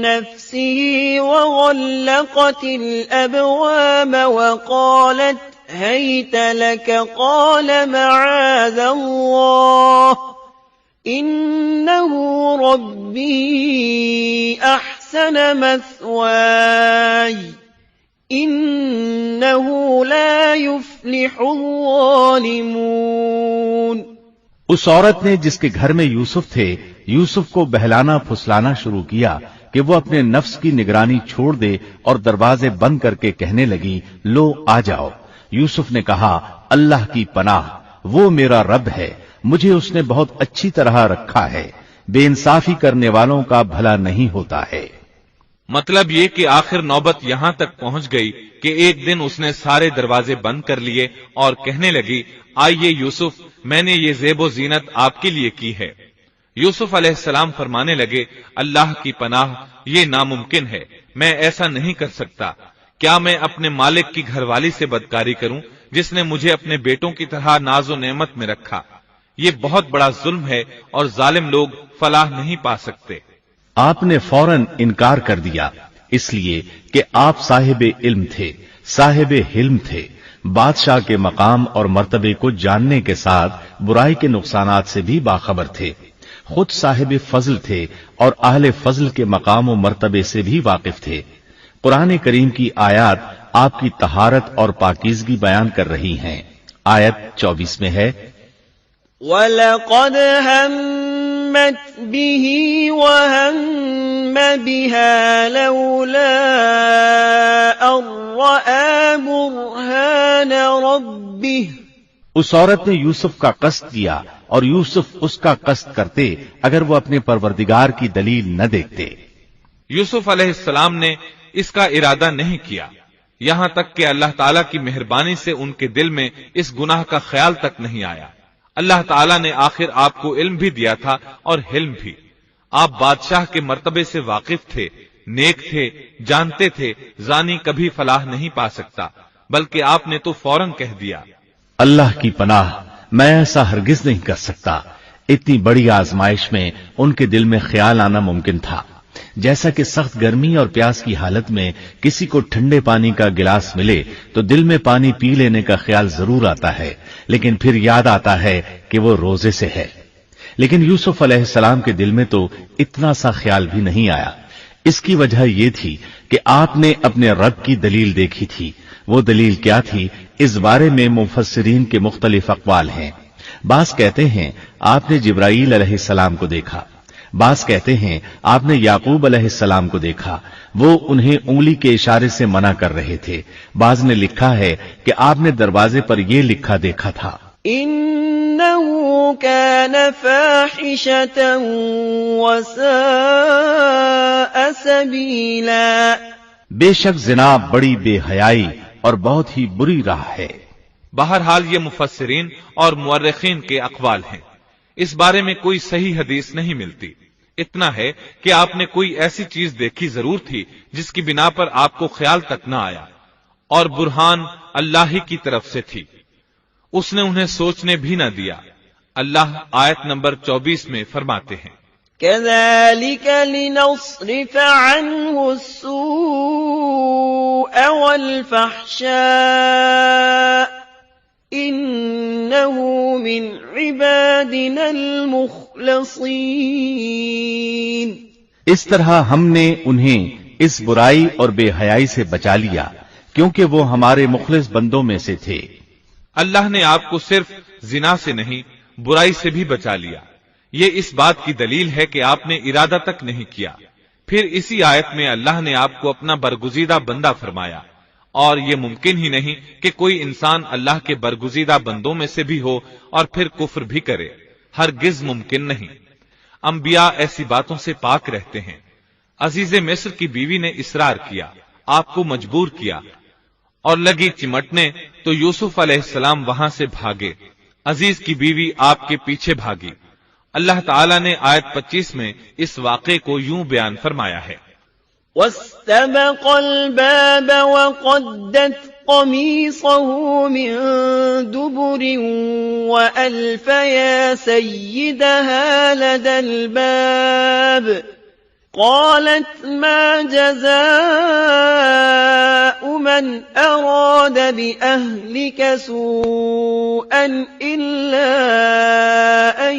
نفسه وغلقت الأبواب وقالت هيت لك قال معاذ الله إنه ربي أحسن مثواي إنه لا يفلح الظالمون۔ اس عورت نے جس کے گھر میں یوسف تھے یوسف کو بہلانا پھسلانا شروع کیا کہ وہ اپنے نفس کی نگرانی چھوڑ دے اور دروازے بند کر کے کہنے لگی، لو آ جاؤ۔ یوسف نے کہا، اللہ کی پناہ، وہ میرا رب ہے، مجھے اس نے بہت اچھی طرح رکھا ہے، بے انصافی کرنے والوں کا بھلا نہیں ہوتا ہے۔ مطلب یہ کہ آخر نوبت یہاں تک پہنچ گئی کہ ایک دن اس نے سارے دروازے بند کر لیے اور کہنے لگی، آئیے یوسف، میں نے یہ زیب و زینت آپ کے لیے کی ہے۔ یوسف علیہ السلام فرمانے لگے، اللہ کی پناہ، یہ ناممکن ہے، میں ایسا نہیں کر سکتا۔ کیا میں اپنے مالک کی گھر والی سے بدکاری کروں جس نے مجھے اپنے بیٹوں کی طرح ناز و نعمت میں رکھا؟ یہ بہت بڑا ظلم ہے اور ظالم لوگ فلاح نہیں پا سکتے۔ آپ نے فوراً انکار کر دیا، اس لیے کہ آپ صاحب علم تھے، صاحب حلم تھے، بادشاہ کے مقام اور مرتبے کو جاننے کے ساتھ برائی کے نقصانات سے بھی باخبر تھے، خود صاحب فضل تھے اور اہل فضل کے مقام و مرتبے سے بھی واقف تھے۔ قرآن کریم کی آیات آپ کی طہارت اور پاکیزگی بیان کر رہی ہیں۔ آیت 24 میں ہے، وَلَقَدْ هَمَّتْ بِهِ وَهَمَّ بِهَا لَوْلَا أَن رَّأَىٰ بُرْهَانَ رَبِّهِ۔ اس عورت نے یوسف کا قصد کیا اور یوسف اس کا قصد کرتے اگر وہ اپنے پروردگار کی دلیل نہ دیکھتے۔ یوسف علیہ السلام نے اس کا ارادہ نہیں کیا، یہاں تک کہ اللہ تعالیٰ کی مہربانی سے ان کے دل میں اس گناہ کا خیال تک نہیں آیا۔ اللہ تعالیٰ نے آخر آپ کو علم بھی دیا تھا اور حلم بھی۔ آپ بادشاہ کے مرتبے سے واقف تھے، نیک تھے، جانتے تھے زانی کبھی فلاح نہیں پا سکتا، بلکہ آپ نے تو فوراً کہہ دیا، اللہ کی پناہ، میں ایسا ہرگز نہیں کر سکتا۔ اتنی بڑی آزمائش میں ان کے دل میں خیال آنا ممکن تھا، جیسا کہ سخت گرمی اور پیاس کی حالت میں کسی کو ٹھنڈے پانی کا گلاس ملے تو دل میں پانی پی لینے کا خیال ضرور آتا ہے، لیکن پھر یاد آتا ہے کہ وہ روزے سے ہے۔ لیکن یوسف علیہ السلام کے دل میں تو اتنا سا خیال بھی نہیں آیا۔ اس کی وجہ یہ تھی کہ آپ نے اپنے رب کی دلیل دیکھی تھی۔ وہ دلیل کیا تھی، اس بارے میں مفسرین کے مختلف اقوال ہیں۔ بعض کہتے ہیں آپ نے جبرائیل علیہ السلام کو دیکھا، بعض کہتے ہیں آپ نے یعقوب علیہ السلام کو دیکھا، وہ انہیں انگلی کے اشارے سے منع کر رہے تھے۔ بعض نے لکھا ہے کہ آپ نے دروازے پر یہ لکھا دیکھا تھا، إِنَّهُ كَانَ فَاحِشَةً وَسَاءَ سَبِيلًا۔ بے شک زنا بڑی بے حیائی اور بہت ہی بری راہ ہے۔ بہرحال یہ مفسرین اور مورخین کے اقوال ہیں، اس بارے میں کوئی صحیح حدیث نہیں ملتی۔ اتنا ہے کہ آپ نے کوئی ایسی چیز دیکھی ضرور تھی جس کی بنا پر آپ کو خیال تک نہ آیا، اور برہان اللہ ہی کی طرف سے تھی، اس نے انہیں سوچنے بھی نہ دیا۔ اللہ آیت نمبر 24 میں فرماتے ہیں، كذلك لنصرف عنه السوء والفحشاء إنه من عبادنا المخلصين۔ اس طرح ہم نے انہیں اس برائی اور بے حیائی سے بچا لیا کیونکہ وہ ہمارے مخلص بندوں میں سے تھے۔ اللہ نے آپ کو صرف زنا سے نہیں برائی سے بھی بچا لیا۔ یہ اس بات کی دلیل ہے کہ آپ نے ارادہ تک نہیں کیا۔ پھر اسی آیت میں اللہ نے آپ کو اپنا برگزیدہ بندہ فرمایا، اور یہ ممکن ہی نہیں کہ کوئی انسان اللہ کے برگزیدہ بندوں میں سے بھی ہو اور پھر کفر بھی کرے، ہرگز ممکن نہیں۔ انبیاء ایسی باتوں سے پاک رہتے ہیں۔ عزیز مصر کی بیوی نے اصرار کیا، آپ کو مجبور کیا، اور لگی چمٹنے تو یوسف علیہ السلام وہاں سے بھاگے۔ عزیز کی بیوی آپ کے پیچھے بھاگی۔ اللہ تعالیٰ نے آیت 25 میں اس واقعے کو یوں بیان فرمایا ہے، واستبق الباب وقدت قميصه من دبر وألف يا سيدها لدى الباب قالت ما جزاء من أراد بأهلك سوءا إلا أن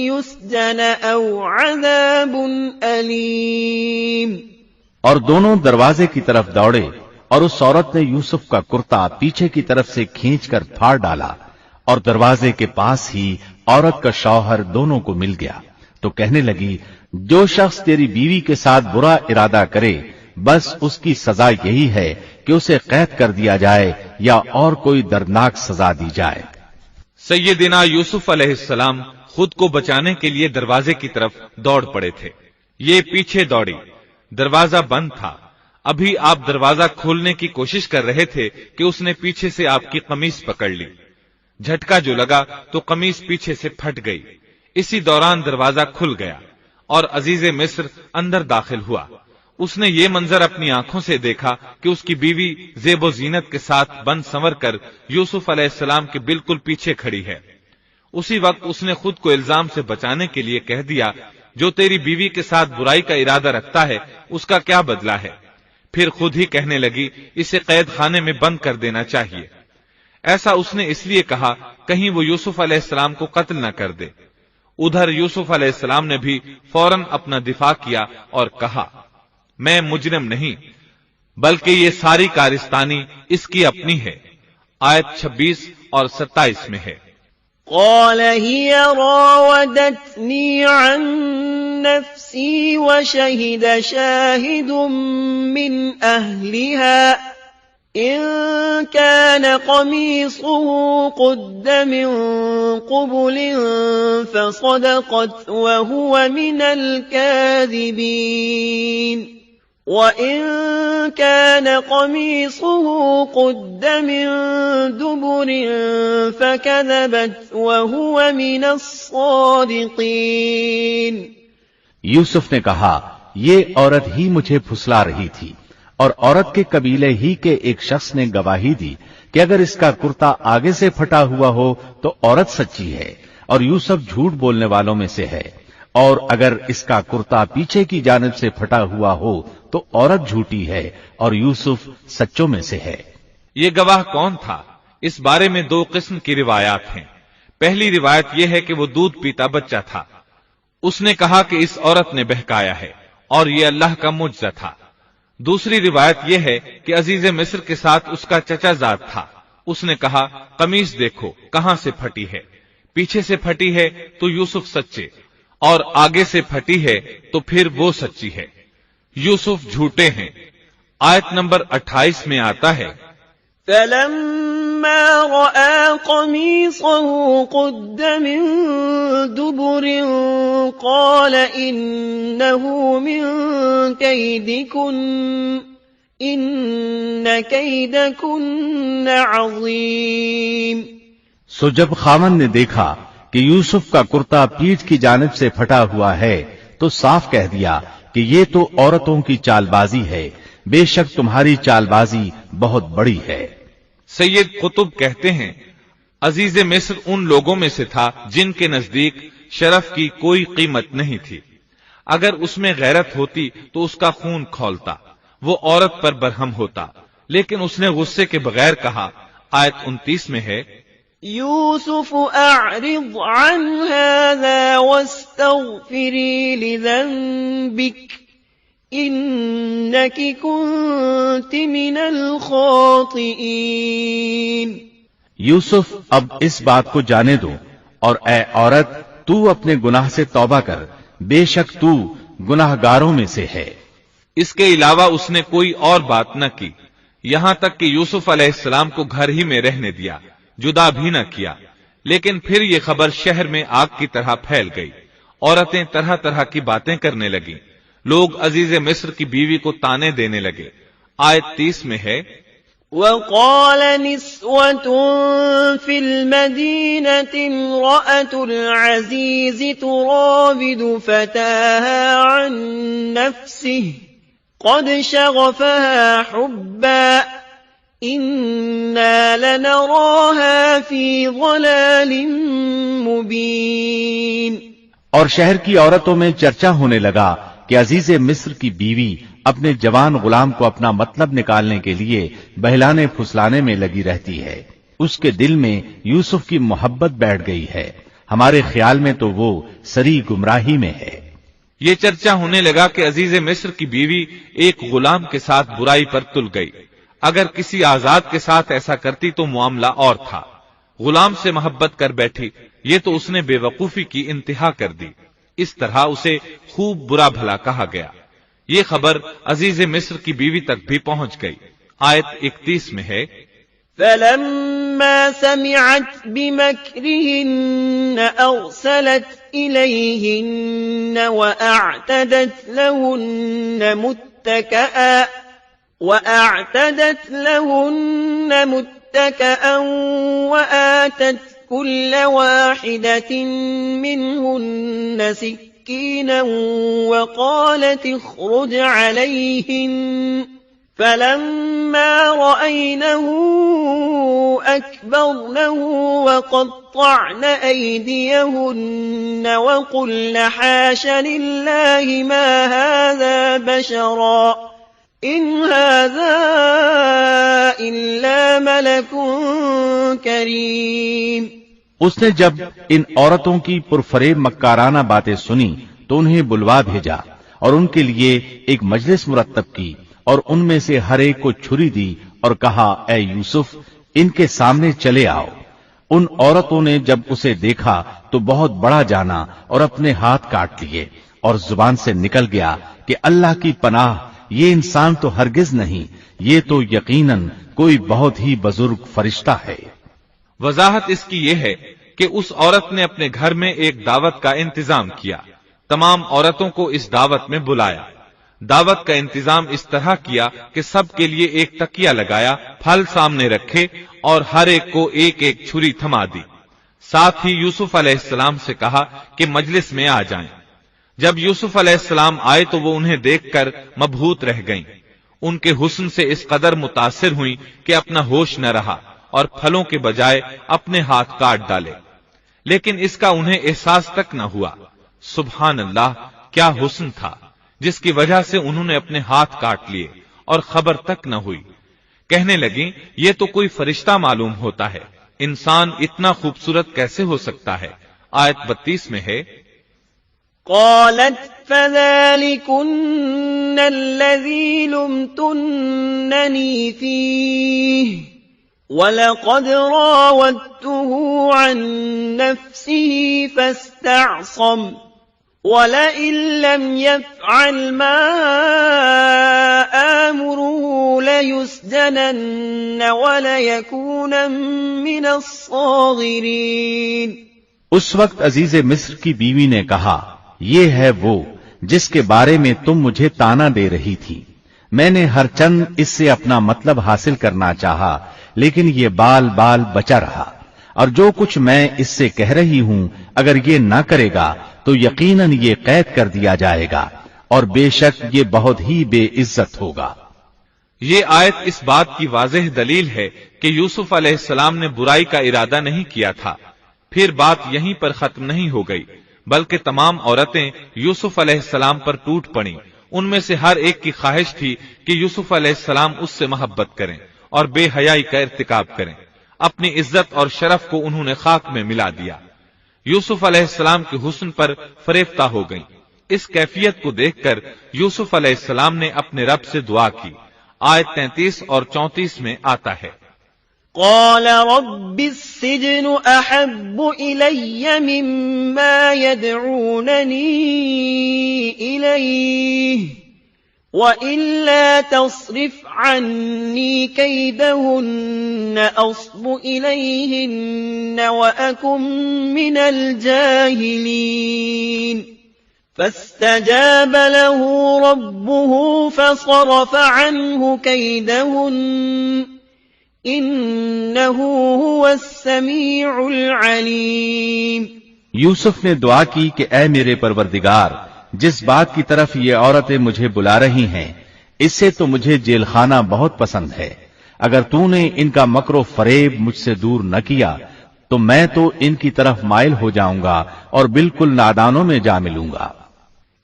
يسجن أو عذاب أليم۔ اور دونوں دروازے کی طرف دوڑے، اور اس عورت نے یوسف کا کرتا پیچھے کی طرف سے کھینچ کر پھاڑ ڈالا، اور دروازے کے پاس ہی عورت کا شوہر دونوں کو مل گیا، تو کہنے لگی جو شخص تیری بیوی کے ساتھ برا ارادہ کرے بس اس کی سزا یہی ہے کہ اسے قید کر دیا جائے یا اور کوئی دردناک سزا دی جائے۔ سیدنا یوسف علیہ السلام خود کو بچانے کے لیے دروازے کی طرف دوڑ پڑے تھے، یہ پیچھے دوڑی، دروازہ بند تھا۔ ابھی آپ دروازہ کھولنے کی کوشش کر رہے تھے کہ اس نے پیچھے سے آپ کی قمیص پکڑ لی، جھٹکا جو لگا تو قمیص پیچھے سے پھٹ گئی۔ اسی دوران دروازہ کھل گیا اور عزیز مصر اندر داخل ہوا۔ اس نے یہ منظر اپنی آنکھوں سے دیکھا کہ اس کی بیوی زیب و زینت کے ساتھ بن سنور کر یوسف علیہ السلام کے بالکل پیچھے کھڑی ہے۔ اسی وقت اس نے خود کو الزام سے بچانے کے لیے کہہ دیا، جو تیری بیوی کے ساتھ برائی کا ارادہ رکھتا ہے اس کا کیا بدلہ ہے؟ پھر خود ہی کہنے لگی اسے قید خانے میں بند کر دینا چاہیے۔ ایسا اس نے اس لیے کہا کہیں وہ یوسف علیہ السلام کو قتل نہ کر دے۔ ادھر یوسف علیہ السلام نے بھی فوراً اپنا دفاع کیا اور کہا میں مجرم نہیں بلکہ یہ ساری کارستانی اس کی اپنی ہے۔ آیت 26 اور 27 میں ہے، قال هي راودتني عن نفسي وشهد شاهد من أهلها إن كان قميصه قد من قبل فصدقت وهو من الكاذبين وَإِن كَانَ قَمِيصُهُ قُدَّ مِن دُبُرٍ فَكَذَبَتْ وَهُوَ مِنَ الصَّادِقِينَ۔ یوسف نے کہا یہ عورت ہی مجھے پھسلا رہی تھی، اور عورت کے قبیلے ہی کے ایک شخص نے گواہی دی کہ اگر اس کا کرتا آگے سے پھٹا ہوا ہو تو عورت سچی ہے اور یوسف جھوٹ بولنے والوں میں سے ہے، اور اگر اس کا کرتا پیچھے کی جانب سے پھٹا ہوا ہو تو عورت جھوٹی ہے اور یوسف سچوں میں سے ہے۔ یہ گواہ کون تھا؟ اس بارے میں دو قسم کی روایات ہیں۔ پہلی روایت یہ ہے کہ وہ دودھ پیتا بچہ تھا، اس نے کہا کہ اس عورت نے بہکایا ہے اور یہ اللہ کا معجزہ تھا۔ دوسری روایت یہ ہے کہ عزیز مصر کے ساتھ اس کا چچا زاد تھا، اس نے کہا قمیص دیکھو کہاں سے پھٹی ہے، پیچھے سے پھٹی ہے تو یوسف سچے، اور آگے سے پھٹی ہے تو پھر وہ سچی ہے، یوسف جھوٹے ہیں۔ آیت نمبر 28 میں آتا ہے، فَلَمَّا رَأَى قَمِيصَهُ قُدَّ مِن دُبُرٍ قَالَ إِنَّهُ مِن كَيْدِكُنَّ إن كيدكن عظيم. سو جب خاوند نے دیکھا کہ یوسف کا کرتا پیٹھ کی جانب سے پھٹا ہوا ہے تو صاف کہہ دیا کہ یہ تو عورتوں کی چال بازی ہے، بے شک تمہاری چال بازی بہت بڑی ہے. سید قطب کہتے ہیں عزیز مصر ان لوگوں میں سے تھا جن کے نزدیک شرف کی کوئی قیمت نہیں تھی. اگر اس میں غیرت ہوتی تو اس کا خون کھولتا، وہ عورت پر برہم ہوتا، لیکن اس نے غصے کے بغیر کہا. آیت 29 میں ہے يوسف أعرض عن هذا واستغفري لذنبك إنك كنت من الخاطئين. یوسف اب اس بات کو جانے دو اور اے عورت تو اپنے گناہ سے توبہ کر، بے شک تو گناہ گاروں میں سے ہے. اس کے علاوہ اس نے کوئی اور بات نہ کی، یہاں تک کہ یوسف علیہ السلام کو گھر ہی میں رہنے دیا، جدا بھی نہ کیا. لیکن پھر یہ خبر شہر میں آگ کی طرح پھیل گئی. عورتیں طرح طرح کی باتیں کرنے لگیں. لوگ عزیز مصر کی بیوی کو تانے دینے لگے. آیت 30 میں ہے وقال نسوة في المدينة امرأة العزيز تراود فتاها عن نفسه قد شغفها حبا إنا لنراها في ضلال مبين. اور شہر کی عورتوں میں چرچا ہونے لگا کہ عزیز مصر کی بیوی اپنے جوان غلام کو اپنا مطلب نکالنے کے لیے بہلانے پھسلانے میں لگی رہتی ہے. اس کے دل میں یوسف کی محبت بیٹھ گئی ہے، ہمارے خیال میں تو وہ سری گمراہی میں ہے. یہ چرچا ہونے لگا کہ عزیز مصر کی بیوی ایک غلام کے ساتھ برائی پر تل گئی. اگر کسی آزاد کے ساتھ ایسا کرتی تو معاملہ اور تھا. غلام سے محبت کر بیٹھی، یہ تو اس نے بے وقوفی کی انتہا کر دی. اس طرح اسے خوب برا بھلا کہا گیا. یہ خبر عزیز مصر کی بیوی تک بھی پہنچ گئی. آیت 31 میں ہے فلما سمعت بمكرهن أرسلت إليهن وأعتدت لهن متكئا وآتت كل واحدة منهن سكينا وقالت اخرج عليهن فلما رأينه أكبرنه وقطعن أيديهن وقلن حاش لله ما هذا بشرا إن هذا إلا ملك كريم. اس نے جب ان عورتوں کی پرفریب مکارانہ باتیں سنی تو انہیں بلوا بھیجا اور ان کے لیے ایک مجلس مرتب کی اور ان میں سے ہر ایک کو چھری دی اور کہا اے یوسف ان کے سامنے چلے آؤ. ان عورتوں نے جب اسے دیکھا تو بہت بڑا جانا اور اپنے ہاتھ کاٹ لیے اور زبان سے نکل گیا کہ اللہ کی پناہ، یہ انسان تو ہرگز نہیں، یہ تو یقیناً کوئی بہت ہی بزرگ فرشتہ ہے. وضاحت اس کی یہ ہے کہ اس عورت نے اپنے گھر میں ایک دعوت کا انتظام کیا. تمام عورتوں کو اس دعوت میں بلایا. دعوت کا انتظام اس طرح کیا کہ سب کے لیے ایک تکیہ لگایا، پھل سامنے رکھے اور ہر ایک کو ایک ایک چھری تھما دی. ساتھ ہی یوسف علیہ السلام سے کہا کہ مجلس میں آ جائیں. جب یوسف علیہ السلام آئے تو وہ انہیں دیکھ کر مبہوت رہ گئیں. ان کے حسن سے اس قدر متاثر ہوئیں کہ اپنا ہوش نہ رہا اور پھلوں کے بجائے اپنے ہاتھ کاٹ ڈالے. لیکن اس کا انہیں احساس تک نہ ہوا. سبحان اللہ، کیا حسن تھا جس کی وجہ سے انہوں نے اپنے ہاتھ کاٹ لیے اور خبر تک نہ ہوئی. کہنے لگیں یہ تو کوئی فرشتہ معلوم ہوتا ہے، انسان اتنا خوبصورت کیسے ہو سکتا ہے. آیت 32 میں ہے قالت فذلكن الذي لمتنني فيه وَلَقَدْ رَاوَدتُّهُ عَن نَّفْسِهِ فَاسْتَعْصَمَ وَلَئِن لَّمْ يَفْعَلْ مَا آمُرُهُ لَيُسْجَنَنَّ وَلَيَكُونًا مِّنَ الصَّاغِرِينَ. اس وقت عزیز مصر کی بیوی نے کہا، یہ ہے وہ جس کے بارے میں تم مجھے تانا دے رہی تھی. میں نے ہر چند اس سے اپنا مطلب حاصل کرنا چاہا، لیکن یہ بال بال بچا رہا، اور جو کچھ میں اس سے کہہ رہی ہوں اگر یہ نہ کرے گا تو یقیناً یہ قید کر دیا جائے گا، اور بے شک یہ بہت ہی بے عزت ہوگا۔ یہ آیت اس بات کی واضح دلیل ہے کہ یوسف علیہ السلام نے برائی کا ارادہ نہیں کیا تھا۔ پھر بات یہیں پر ختم نہیں ہو گئی، بلکہ تمام عورتیں یوسف علیہ السلام پر ٹوٹ پڑیں۔ ان میں سے ہر ایک کی خواہش تھی کہ یوسف علیہ السلام اس سے محبت کریں اور بے حیائی کا ارتکاب کریں۔ اپنی عزت اور شرف کو انہوں نے خاک میں ملا دیا۔ یوسف علیہ السلام کے حسن پر فریفتہ ہو گئیں۔ اس کیفیت کو دیکھ کر یوسف علیہ السلام نے اپنے رب سے دعا کی۔ آیت 33 اور 34 میں آتا ہے، قال رب السجن احب الي مما يدعونني اليه والا تصرف عني كيدهن اصب اليهن واكن من الجاهلين فاستجاب له ربه فصرف عنه كيدهن انه هو السميع العليم۔ یوسف نے دعا کی کہ اے میرے پروردگار، جس بات کی طرف یہ عورتیں مجھے بلا رہی ہیں اس سے تو مجھے جیل خانہ بہت پسند ہے۔ اگر تو نے ان کا مکر و فریب مجھ سے دور نہ کیا تو میں تو ان کی طرف مائل ہو جاؤں گا اور بالکل نادانوں میں جا ملوں گا۔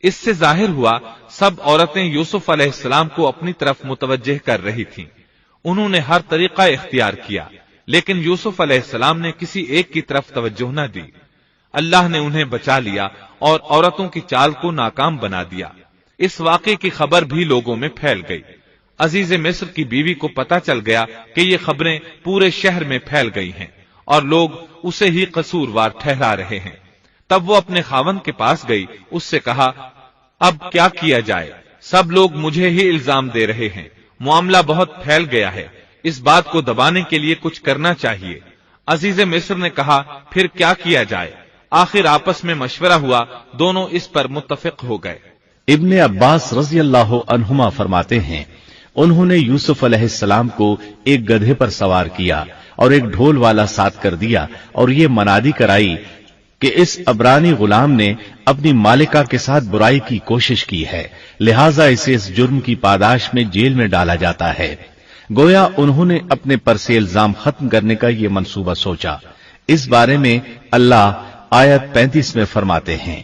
اس سے ظاہر ہوا سب عورتیں یوسف علیہ السلام کو اپنی طرف متوجہ کر رہی تھیں۔ انہوں نے ہر طریقہ اختیار کیا، لیکن یوسف علیہ السلام نے کسی ایک کی طرف توجہ نہ دی۔ اللہ نے انہیں بچا لیا اور عورتوں کی چال کو ناکام بنا دیا۔ اس واقعے کی خبر بھی لوگوں میں پھیل گئی۔ عزیز مصر کی بیوی کو پتا چل گیا کہ یہ خبریں پورے شہر میں پھیل گئی ہیں اور لوگ اسے ہی قصوروار ٹھہرا رہے ہیں۔ تب وہ اپنے خاوند کے پاس گئی، اس سے کہا، اب کیا کیا جائے؟ سب لوگ مجھے ہی الزام دے رہے ہیں، معاملہ بہت پھیل گیا ہے، اس بات کو دبانے کے لیے کچھ کرنا چاہیے۔ عزیز مصر نے کہا، پھر کیا کیا جائے؟ آخر آپس میں مشورہ ہوا، دونوں اس پر متفق ہو گئے۔ ابن عباس رضی اللہ عنہما فرماتے ہیں، انہوں نے یوسف علیہ السلام کو ایک گدھے پر سوار کیا اور ایک ڈھول والا ساتھ کر دیا اور یہ منادی کرائی کہ اس عبرانی غلام نے اپنی مالکہ کے ساتھ برائی کی کوشش کی ہے، لہٰذا اسے اس جرم کی پاداش میں جیل میں ڈالا جاتا ہے۔ گویا انہوں نے اپنے پر سے الزام ختم کرنے کا یہ منصوبہ سوچا۔ اس بارے میں اللہ آیت 35 میں فرماتے ہیں،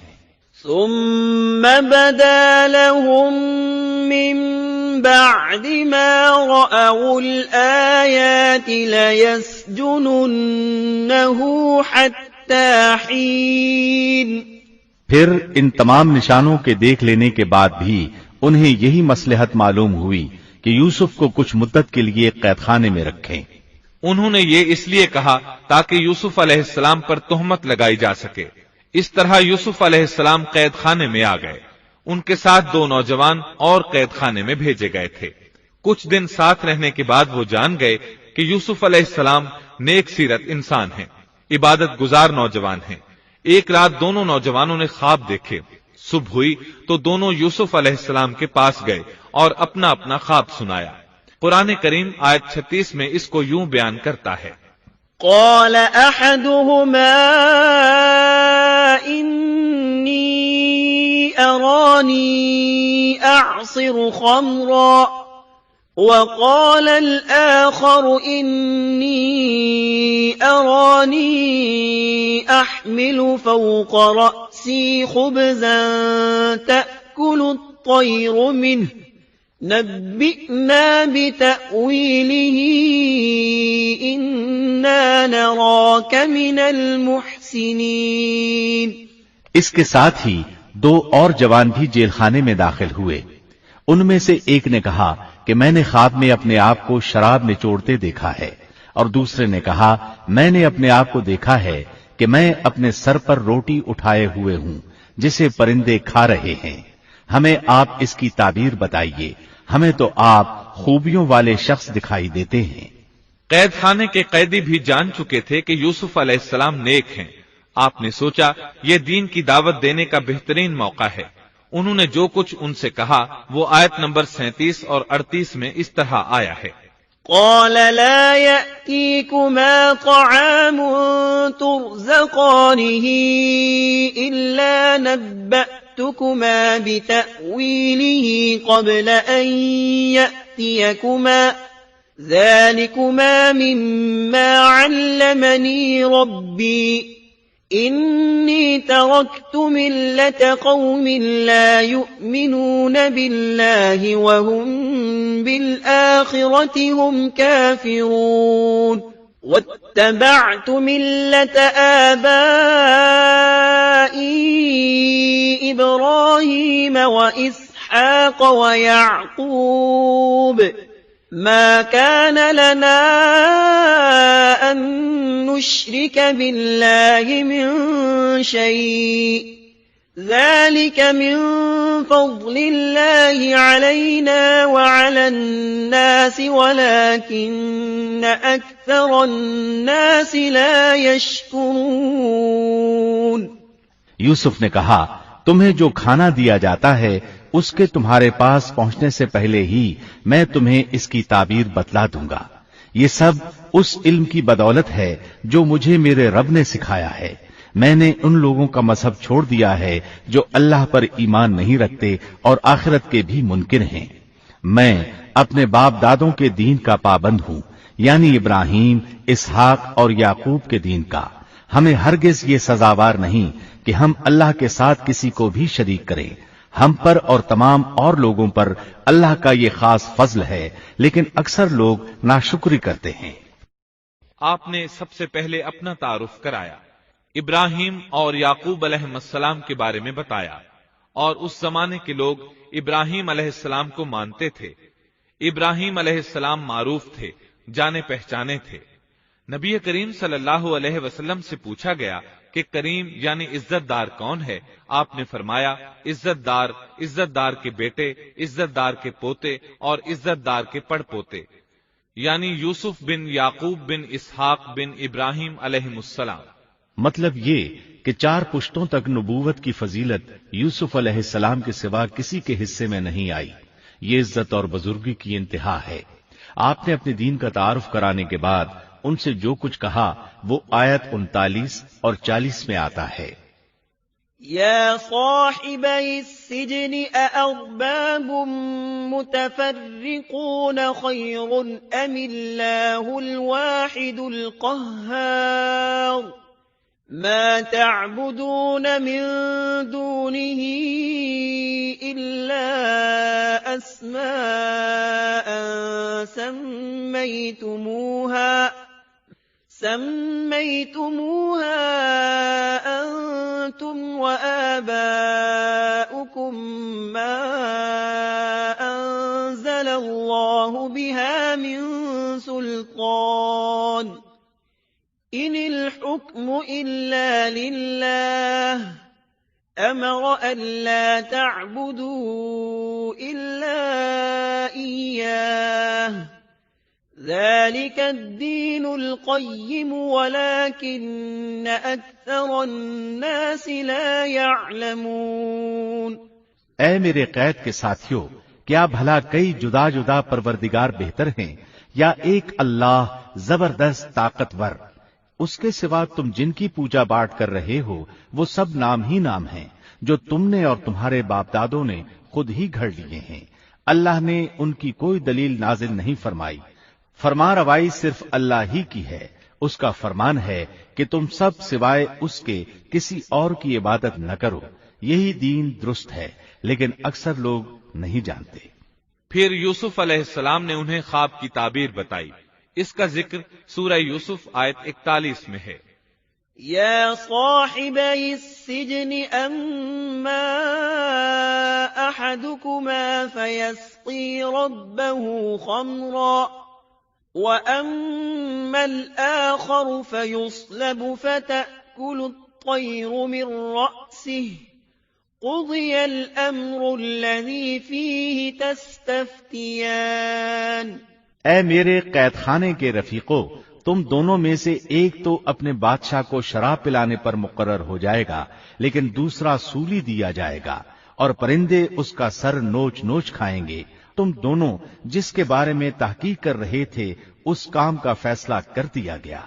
ثم بدا لهم من بعد ما رأوا الآيات ليسجننه حتى حين۔ پھر ان تمام نشانوں کے دیکھ لینے کے بعد بھی انہیں یہی مصلحت معلوم ہوئی کہ یوسف کو کچھ مدت کے لیے قید خانے میں رکھیں۔ انہوں نے یہ اس لیے کہا تاکہ یوسف علیہ السلام پر تہمت لگائی جا سکے۔ اس طرح یوسف علیہ السلام قید خانے میں آ گئے۔ ان کے ساتھ 2 نوجوان اور قید خانے میں بھیجے گئے تھے۔ کچھ دن ساتھ رہنے کے بعد وہ جان گئے کہ یوسف علیہ السلام نیک سیرت انسان ہیں، عبادت گزار نوجوان ہیں۔ ایک رات دونوں نوجوانوں نے خواب دیکھے۔ صبح ہوئی تو دونوں یوسف علیہ السلام کے پاس گئے اور اپنا اپنا خواب سنایا۔ قرآن کریم آیت 36 میں اس کو یوں بیان کرتا ہے، قال احدهما انی ارانی اعصر خمرا وقال الآخر انی ارانی احمل فوق رأسی خبزا تأکل الطیر منه نبئنا بتأویلہ انا نراک من المحسنین۔ اس کے ساتھ ہی 2 اور جوان بھی جیل خانے میں داخل ہوئے۔ ان میں سے ایک نے کہا کہ میں نے خواب میں اپنے آپ کو شراب نچوڑتے دیکھا ہے، اور دوسرے نے کہا میں نے اپنے آپ کو دیکھا ہے کہ میں اپنے سر پر روٹی اٹھائے ہوئے ہوں جسے پرندے کھا رہے ہیں۔ ہمیں آپ اس کی تعبیر بتائیے، ہمیں تو آپ خوبیوں والے شخص دکھائی دیتے ہیں۔ قید خانے کے قیدی بھی جان چکے تھے کہ یوسف علیہ السلام نیک ہیں۔ آپ نے سوچا یہ دین کی دعوت دینے کا بہترین موقع ہے۔ انہوں نے جو کچھ ان سے کہا وہ آیت نمبر 37 اور 38 میں اس طرح آیا ہے، قال لا يأتيكما طعام ترزقانه إلا نبأتكما بتأويله قبل أن يأتيكما ذلكما مما علمني ربي إني تركت ملة قوم لا يؤمنون بالله وهم بالآخرة هم كافرون واتبعت ملة آبائي إبراهيم وإسحاق ويعقوب ما كان لنا أن نشرك بالله من شيء ذلك من فضل الله علينا وعلى الناس ولكن أكثر الناس لا يشكرون۔ یوسف نے کہا تمہیں جو کھانا دیا جاتا ہے اس کے تمہارے پاس پہنچنے سے پہلے ہی میں تمہیں اس کی تعبیر بتلا دوں گا۔ یہ سب اس علم کی بدولت ہے جو مجھے میرے رب نے سکھایا ہے۔ میں نے ان لوگوں کا مذہب چھوڑ دیا ہے جو اللہ پر ایمان نہیں رکھتے اور آخرت کے بھی منکر ہیں۔ میں اپنے باپ دادوں کے دین کا پابند ہوں، یعنی ابراہیم، اسحاق اور یعقوب کے دین کا۔ ہمیں ہرگز یہ سزاوار نہیں کہ ہم اللہ کے ساتھ کسی کو بھی شریک کریں۔ ہم پر اور تمام اور لوگوں پر اللہ کا یہ خاص فضل ہے، لیکن اکثر لوگ ناشکری کرتے ہیں۔ آپ نے سب سے پہلے اپنا تعارف کرایا، ابراہیم اور یعقوب علیہ السلام کے بارے میں بتایا، اور اس زمانے کے لوگ ابراہیم علیہ السلام کو مانتے تھے۔ ابراہیم علیہ السلام معروف تھے، جانے پہچانے تھے۔ نبی کریم صلی اللہ علیہ وسلم سے پوچھا گیا کہ کریم یعنی عزت دار کون ہے؟ آپ نے فرمایا عزت دار کے بیٹے، عزت دار کے پوتے اور عزت دار کے پڑ پوتے، یعنی یوسف بن یعقوب بن اسحاق بن ابراہیم علیہ السلام۔ مطلب یہ کہ 4 پشتوں تک نبوت کی فضیلت یوسف علیہ السلام کے سوا کسی کے حصے میں نہیں آئی۔ یہ عزت اور بزرگی کی انتہا ہے۔ آپ نے اپنے دین کا تعارف کرانے کے بعد ان سے جو کچھ کہا وہ آیت 39 اور 40 میں آتا ہے۔ يا صاحبي السجن أأرباب متفرقون خير أم الله الواحد القهار ما تعبدون من دونه إلا أسماء سميتموها أنتم وآباؤكم ما أنزل الله بها من سلطان إن الحكم إلا لله أمر ألا تعبدوا إلا إياه ذلك الدين القيم ولكن أكثر الناس لا يعلمون۔ اے میرے قید کے ساتھیو، کیا بھلا کئی جدا جدا پروردگار بہتر ہیں یا ایک اللہ زبردست طاقتور؟ اس کے سوا تم جن کی پوجا باٹ کر رہے ہو وہ سب نام ہی نام ہیں جو تم نے اور تمہارے باپ دادوں نے خود ہی گھڑ لیے ہیں۔ اللہ نے ان کی کوئی دلیل نازل نہیں فرمائی۔ فرما روائی صرف اللہ ہی کی ہے۔ اس کا فرمان ہے کہ تم سب سوائے اس کے کسی اور کی عبادت نہ کرو۔ یہی دین درست ہے، لیکن اکثر لوگ نہیں جانتے۔ پھر یوسف علیہ السلام نے انہیں خواب کی تعبیر بتائی۔ اس کا ذکر سورہ یوسف آیت 41 میں ہے۔ یا صاحبی السجن اما احدکما فیسقی ربه خمرا وَأَمَّا الْآخَرُ فَيُصْلَبُ فَتَأْكُلُ الطَّيْرُ مِنْ رَأْسِهِ قُضِيَ الْأَمْرُ الَّذِي فِيهِ تَسْتَفْتِيَانِ۔ اے میرے قید خانے کے رفیقو، تم دونوں میں سے ایک تو اپنے بادشاہ کو شراب پلانے پر مقرر ہو جائے گا، لیکن دوسرا سولی دیا جائے گا، اور پرندے اس کا سر نوچ نوچ کھائیں گے. تم دونوں جس کے بارے میں تحقیق کر رہے تھے اس کام کا فیصلہ کر دیا گیا.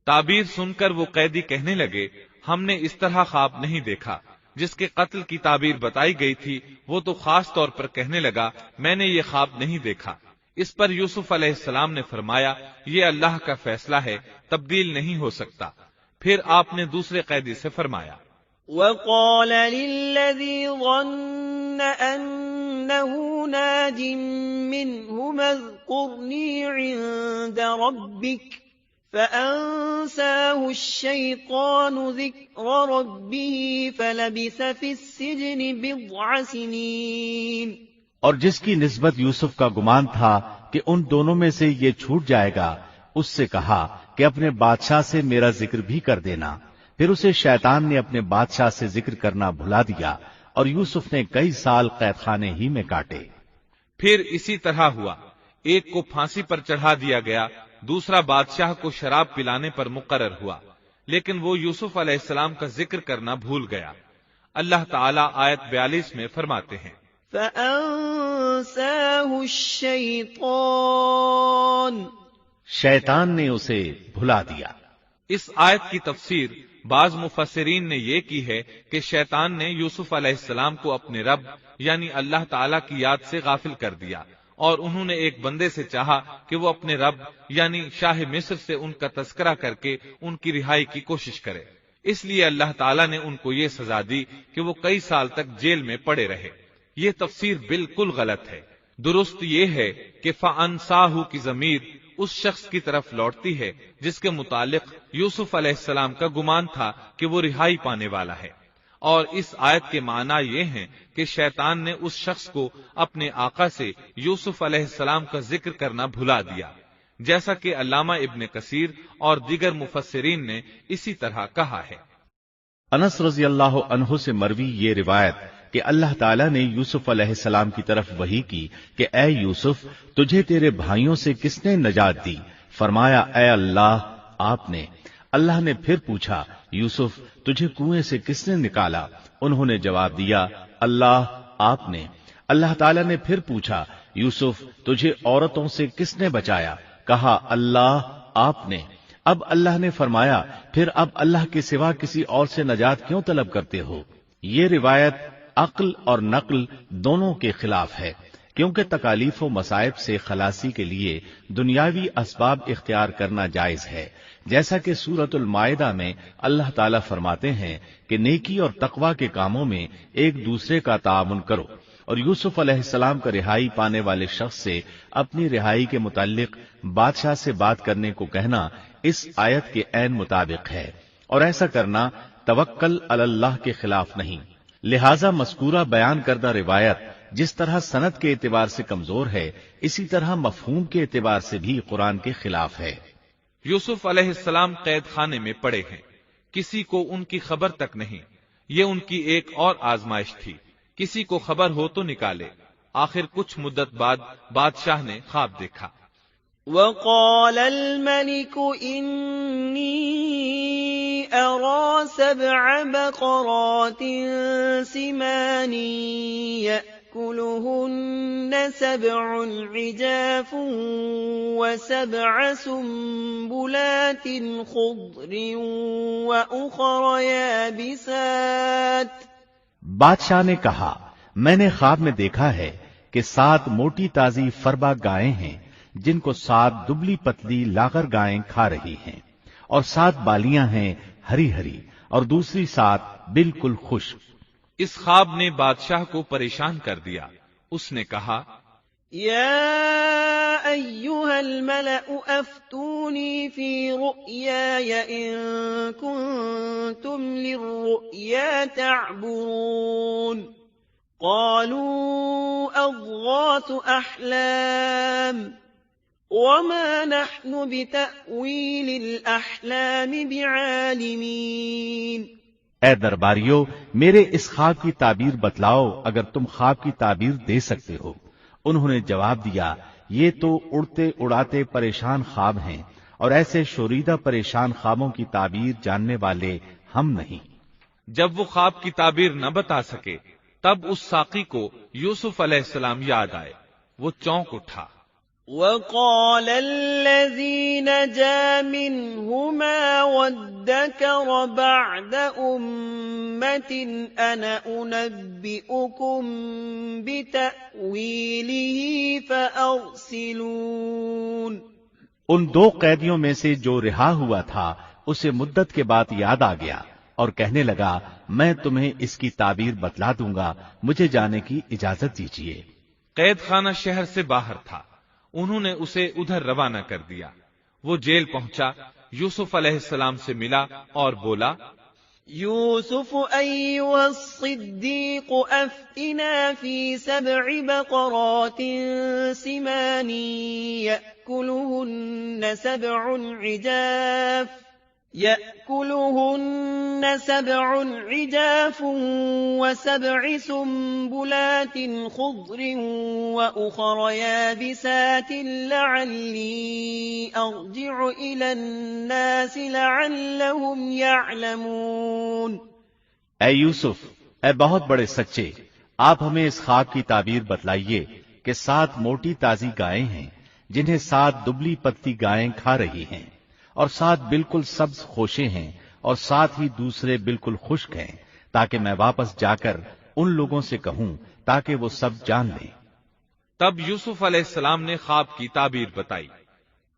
تعبیر سن کر وہ قیدی کہنے لگے ہم نے اس طرح خواب نہیں دیکھا. جس کے قتل کی تعبیر بتائی گئی تھی وہ تو خاص طور پر کہنے لگا میں نے یہ خواب نہیں دیکھا. اس پر یوسف علیہ السلام نے فرمایا یہ اللہ کا فیصلہ ہے، تبدیل نہیں ہو سکتا. پھر آپ نے دوسرے قیدی سے فرمایا وقال للذي ظن أنه ناج منهما اذكرني عند ربك فأنساه الشيطان ذكر ربه فلبث في السجن بضع سنين. اور جس کی نسبت یوسف کا گمان تھا کہ ان دونوں میں سے یہ چھوٹ جائے گا، اس سے کہا کہ اپنے بادشاہ سے میرا ذکر بھی کر دینا. پھر اسے شیطان نے اپنے بادشاہ سے ذکر کرنا بھلا دیا اور یوسف نے کئی سال قید خانے ہی میں کاٹے. پھر اسی طرح ہوا، ایک کو پھانسی پر چڑھا دیا گیا، دوسرا بادشاہ کو شراب پلانے پر مقرر ہوا، لیکن وہ یوسف علیہ السلام کا ذکر کرنا بھول گیا. اللہ تعالیٰ آیت 42 میں فرماتے ہیں فَأَنسَاهُ الشَّيْطَانُ، شیطان نے اسے بھلا دیا. اس آیت کی تفسیر بعض مفسرین نے یہ کی ہے کہ شیطان نے یوسف علیہ السلام کو اپنے رب یعنی اللہ تعالیٰ کی یاد سے غافل کر دیا، اور انہوں نے ایک بندے سے چاہا کہ وہ اپنے رب یعنی شاہ مصر سے ان کا تذکرہ کر کے ان کی رہائی کی کوشش کرے. اس لیے اللہ تعالیٰ نے ان کو یہ سزا دی کہ وہ کئی سال تک جیل میں پڑے رہے. یہ تفسیر بالکل غلط ہے. درست یہ ہے کہ فَأَنْسَاهُ کی ضمیر اس شخص کی طرف لوٹتی ہے جس کے متعلق یوسف علیہ السلام کا گمان تھا کہ وہ رہائی پانے والا ہے. اور اس آیت کے معنی یہ ہیں کہ شیطان نے اس شخص کو اپنے آقا سے یوسف علیہ السلام کا ذکر کرنا بھلا دیا، جیسا کہ علامہ ابن کثیر اور دیگر مفسرین نے اسی طرح کہا ہے. انس رضی اللہ عنہ سے مروی یہ روایت کہ اللہ تعالیٰ نے یوسف علیہ السلام کی طرف وحی کی کہ اے یوسف تجھے تیرے بھائیوں سے کس نے نجات دی؟ فرمایا اے اللہ آپ نے. اللہ نے پھر پوچھا یوسف تجھے کنویں سے کس نے نکالا؟ انہوں نے جواب دیا اللہ آپ نے. اللہ تعالیٰ نے پھر پوچھا یوسف تجھے عورتوں سے کس نے بچایا؟ کہا اللہ آپ نے. اب اللہ نے فرمایا پھر اب اللہ کے سوا کسی اور سے نجات کیوں طلب کرتے ہو؟ یہ روایت عقل اور نقل دونوں کے خلاف ہے، کیونکہ تکالیف و مصائب سے خلاصی کے لیے دنیاوی اسباب اختیار کرنا جائز ہے، جیسا کہ سورۃ المائدہ میں اللہ تعالیٰ فرماتے ہیں کہ نیکی اور تقوی کے کاموں میں ایک دوسرے کا تعاون کرو. اور یوسف علیہ السلام کا رہائی پانے والے شخص سے اپنی رہائی کے متعلق بادشاہ سے بات کرنے کو کہنا اس آیت کے عین مطابق ہے، اور ایسا کرنا توکل علی اللہ کے خلاف نہیں. لہذا مذکورہ بیان کردہ روایت جس طرح سند کے اعتبار سے کمزور ہے، اسی طرح مفہوم کے اعتبار سے بھی قرآن کے خلاف ہے. یوسف علیہ السلام قید خانے میں پڑے ہیں، کسی کو ان کی خبر تک نہیں. یہ ان کی ایک اور آزمائش تھی، کسی کو خبر ہو تو نکالے. آخر کچھ مدت بعد بادشاہ نے خواب دیکھا. وقال الملك إني أرى 7 بقرات سمان يأكلهن 7 عجاف و7 سنبلات خضر وأخر يابسات. بادشاہ نے کہا میں نے خواب میں دیکھا ہے کہ 7 موٹی تازی فربا گائیں ہیں جن کو 7 دبلی پتلی لاغر گائیں کھا رہی ہیں، اور 7 بالیاں ہیں ہری ہری اور دوسری 7 بالکل خشک. اس خواب نے بادشاہ کو پریشان کر دیا. اس نے کہا يا أيها الملأ أفتوني في رؤياي إن كنتم للرؤيا تعبرون. قالوا أضغاث أحلام وما نحن بتأويل الأحلام بعالمين. اے درباریو میرے اس خواب کی تعبیر بتلاؤ اگر تم خواب کی تعبیر دے سکتے ہو. انہوں نے جواب دیا یہ تو اڑتے اڑاتے پریشان خواب ہیں، اور ایسے شوریدہ پریشان خوابوں کی تعبیر جاننے والے ہم نہیں. جب وہ خواب کی تعبیر نہ بتا سکے تب اس ساقی کو یوسف علیہ السلام یاد آئے، وہ چونک اٹھا۔ وقال الذي نجا منهما وادكر بعد أمة أنا أنبئكم بتأويله فأرسلون۔ ان دو قیدیوں میں سے جو رہا ہوا تھا اسے مدت کے بعد یاد آ گیا اور کہنے لگا میں تمہیں اس کی تعبیر بتلا دوں گا، مجھے جانے کی اجازت دیجیے۔ قید خانہ شہر سے باہر تھا، انہوں نے اسے ادھر روانہ کر دیا۔ وہ جیل پہنچا، یوسف علیہ السلام سے ملا اور بولا، يوسف أيها الصديق أفتنا في 7 بقرات سمان يأكلهن 7 عجاف و7 سنبلات خضر وأخر يابسات لعلي أرجع إلى الناس لعلهم يعلمون۔ اے یوسف، اے بہت بڑے سچے، آپ ہمیں اس خواب کی تعبیر بتلائیے کہ 7 موٹی تازی گائیں ہیں جنہیں 7 دبلی پتلی گائیں کھا رہی ہیں، اور 7 بالکل سبز خوشے ہیں، اور 7 ہی دوسرے بالکل خشک ہیں، تاکہ میں واپس جا کر ان لوگوں سے کہوں تاکہ وہ سب جان لیں۔ تب یوسف علیہ السلام نے خواب کی تعبیر بتائی۔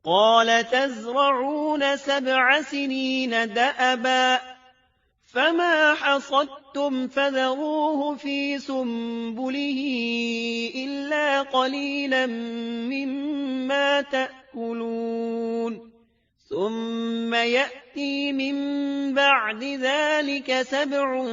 قال تزرعون 7 سنين دأبا فما حصدتم فذروه في سنبله إلا قليلا مما تأكلون ثم يأتي من بعد ذلك 7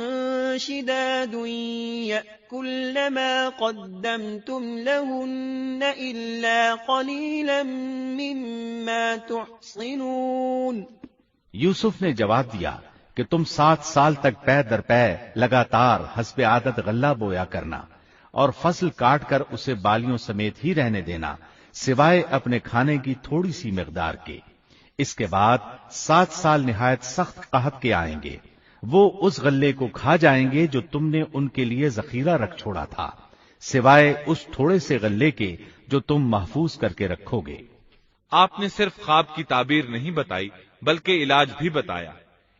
شداد يأكلن ما قدمتم لهن إلا قليلا مما تحصنون۔ یوسف نے جواب دیا کہ تم 7 سال تک پے در پے لگاتار حسب عادت غلہ بویا کرنا اور فصل کاٹ کر اسے بالیوں سمیت ہی رہنے دینا سوائے اپنے کھانے کی تھوڑی سی مقدار کے۔ اس کے بعد 7 سال نہایت سخت قحط کے آئیں گے، وہ اس غلے کو کھا جائیں گے جو تم نے ان کے لیے ذخیرہ رکھ چھوڑا تھا، سوائے اس تھوڑے سے غلے کے جو تم محفوظ کر کے رکھو گے۔ آپ نے صرف خواب کی تعبیر نہیں بتائی بلکہ علاج بھی بتایا۔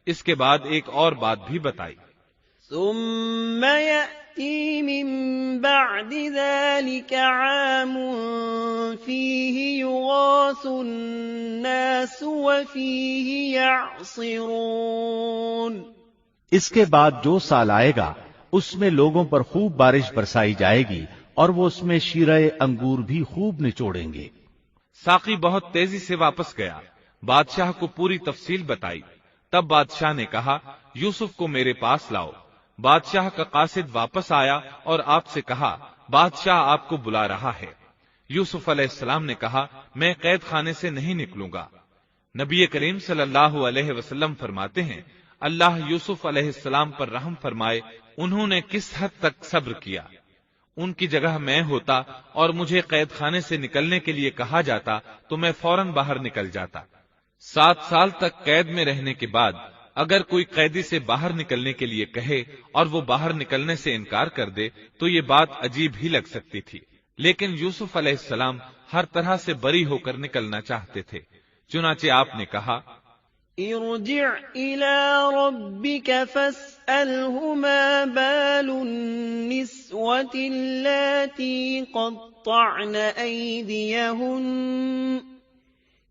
اس کے بعد ایک اور بات بھی بتائی۔ ثم يأتي من بعد ذلك عام فيه يغاث الناس وفيه يعصرون۔ اس کے بعد جو سال آئے گا اس میں لوگوں پر خوب بارش برسائی جائے گی اور وہ اس میں شیرہ انگور بھی خوب نچوڑیں گے۔ ساقی بہت تیزی سے واپس گیا، بادشاہ کو پوری تفصیل بتائی۔ تب بادشاہ نے کہا یوسف کو میرے پاس لاؤ۔ بادشاہ کا قاصد واپس آیا اور آپ سے کہا بادشاہ آپ کو بلا رہا ہے۔ یوسف علیہ السلام نے کہا میں قید خانے سے نہیں نکلوں گا۔ نبی کریم صلی اللہ علیہ وسلم فرماتے ہیں اللہ یوسف علیہ السلام پر رحم فرمائے، انہوں نے کس حد تک صبر کیا۔ ان کی جگہ میں ہوتا اور مجھے قید خانے سے نکلنے کے لیے کہا جاتا تو میں فوراً باہر نکل جاتا۔ 7 سال تک قید میں رہنے کے بعد اگر کوئی قیدی سے باہر نکلنے کے لیے کہے اور وہ باہر نکلنے سے انکار کر دے تو یہ بات عجیب ہی لگ سکتی تھی، لیکن یوسف علیہ السلام ہر طرح سے بری ہو کر نکلنا چاہتے تھے، چنانچہ آپ نے کہا ارجع إلى ربك فاسأله ما بال النسوة اللاتي قطعن أيديهن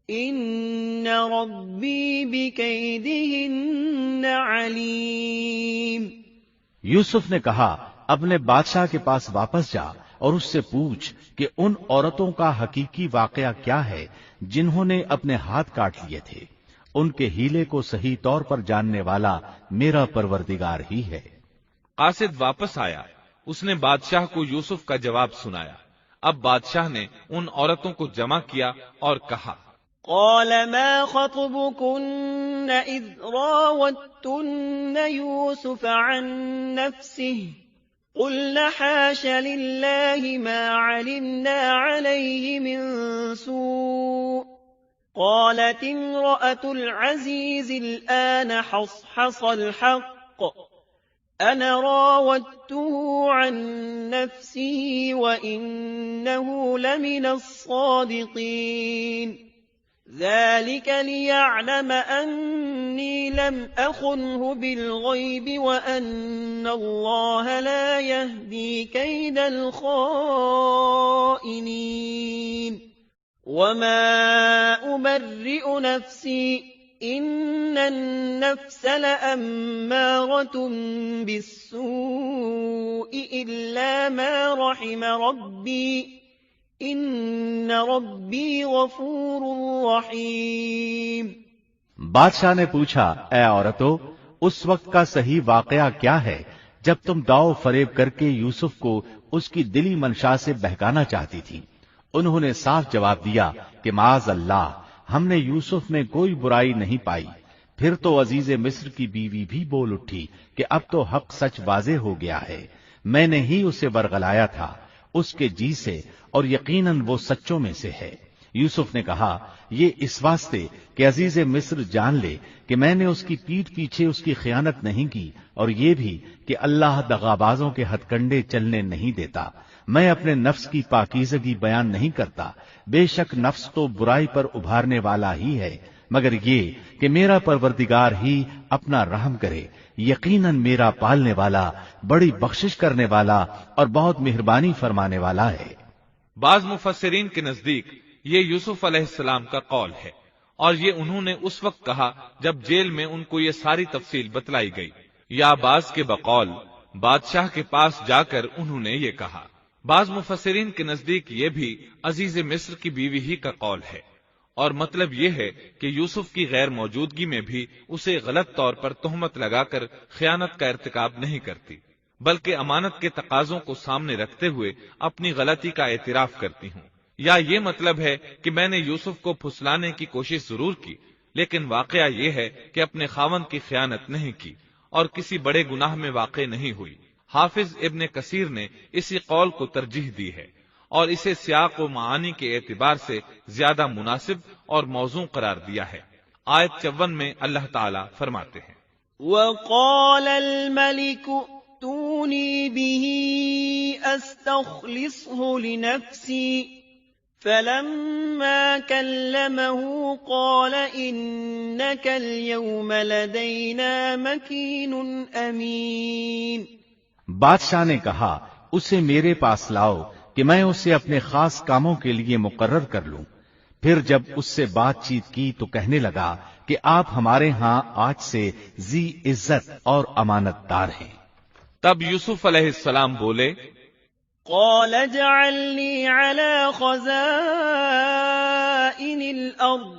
إن ربي بكيدهن عليم۔ یوسف نے کہا اپنے بادشاہ کے پاس واپس جا اور اس سے پوچھ کہ ان عورتوں کا حقیقی واقعہ کیا ہے جنہوں نے اپنے ہاتھ کاٹ لیے تھے، ان کے ہیلے کو صحیح طور پر جاننے والا میرا پروردگار ہی ہے۔ قاصد واپس آیا، اس نے بادشاہ کو یوسف کا جواب سنایا۔ اب بادشاہ نے ان عورتوں کو جمع کیا اور کہا قال ما خطبكن إذ راوتن يوسف عن نفسه قلنا حاش لله ما علمنا عليه من سوء قالت امرأة العزيز الآن حصحص الحق أنا راودته عن نفسه وإنه لمن الصادقين ذلك ليعلم أني لم أخنه بالغيب وأن الله لا يهدي كيد الخائنين وما أبرئ نفسي إن النفس لأمارة بالسوء إلا ما رحم ربي إن ربي غفور رحيم۔ بادشاہ نے پوچھا، اے عورتو، اس وقت کا صحیح واقعہ کیا ہے جب تم داؤ فریب کر کے یوسف کو اس کی دلی منشا سے بہکانا چاہتی تھی؟ انہوں نے صاف جواب دیا کہ معاذ اللہ، ہم نے یوسف میں کوئی برائی نہیں پائی۔ پھر تو عزیز مصر کی بیوی بھی بول اٹھی کہ اب تو حق سچ واضح ہو گیا ہے، میں نے ہی اسے ورغلایا تھا اس کے جی سے، اور یقیناً وہ سچوں میں سے ہے۔ یوسف نے کہا، یہ اس واسطے کہ عزیز مصر جان لے کہ میں نے اس کی پیٹھ پیچھے اس کی خیانت نہیں کی، اور یہ بھی کہ اللہ دغابازوں کے ہتھ کنڈے چلنے نہیں دیتا۔ میں اپنے نفس کی پاکیزگی بیان نہیں کرتا، بے شک نفس تو برائی پر ابھارنے والا ہی ہے، مگر یہ کہ میرا پروردگار ہی اپنا رحم کرے، یقیناً میرا پالنے والا، بڑی بخشش کرنے والا اور بہت مہربانی فرمانے والا ہے۔ بعض مفسرین کے نزدیک یہ یوسف علیہ السلام کا قول ہے، اور یہ انہوں نے اس وقت کہا جب جیل میں ان کو یہ ساری تفصیل بتلائی گئی، یا بعض کے بقول بادشاہ کے پاس جا کر انہوں نے یہ کہا۔ بعض مفسرین کے نزدیک یہ بھی عزیز مصر کی بیوی ہی کا قول ہے، اور مطلب یہ ہے کہ یوسف کی غیر موجودگی میں بھی اسے غلط طور پر تہمت لگا کر خیانت کا ارتکاب نہیں کرتی، بلکہ امانت کے تقاضوں کو سامنے رکھتے ہوئے اپنی غلطی کا اعتراف کرتی ہوں۔ یا یہ مطلب ہے کہ میں نے یوسف کو پھسلانے کی کوشش ضرور کی، لیکن واقعہ یہ ہے کہ اپنے خاوند کی خیانت نہیں کی اور کسی بڑے گناہ میں واقع نہیں ہوئی۔ حافظ ابن کثیر نے اسی قول کو ترجیح دی ہے اور اسے سیاق و معانی کے اعتبار سے زیادہ مناسب اور موزوں قرار دیا ہے۔ آیت 54 میں اللہ تعالیٰ فرماتے ہیں، وَقَالَ الْمَلِكُ ائْتُونِي بِهِ أَسْتَخْلِصْهُ لِنَفْسِي فَلَمَّا كَلَّمَهُ قَالَ إِنَّكَ الْيَوْمَ لَدَيْنَا مَكِينٌ أَمِينٌ۔ بادشاہ نے کہا، اسے میرے پاس لاؤ کہ میں اسے اپنے خاص کاموں کے لیے مقرر کر لوں۔ پھر جب اس سے بات چیت کی تو کہنے لگا کہ آپ ہمارے ہاں آج سے ذی عزت اور امانت دار ہیں۔ تب یوسف علیہ السلام بولے، قال اجعلني على خزائن الأرض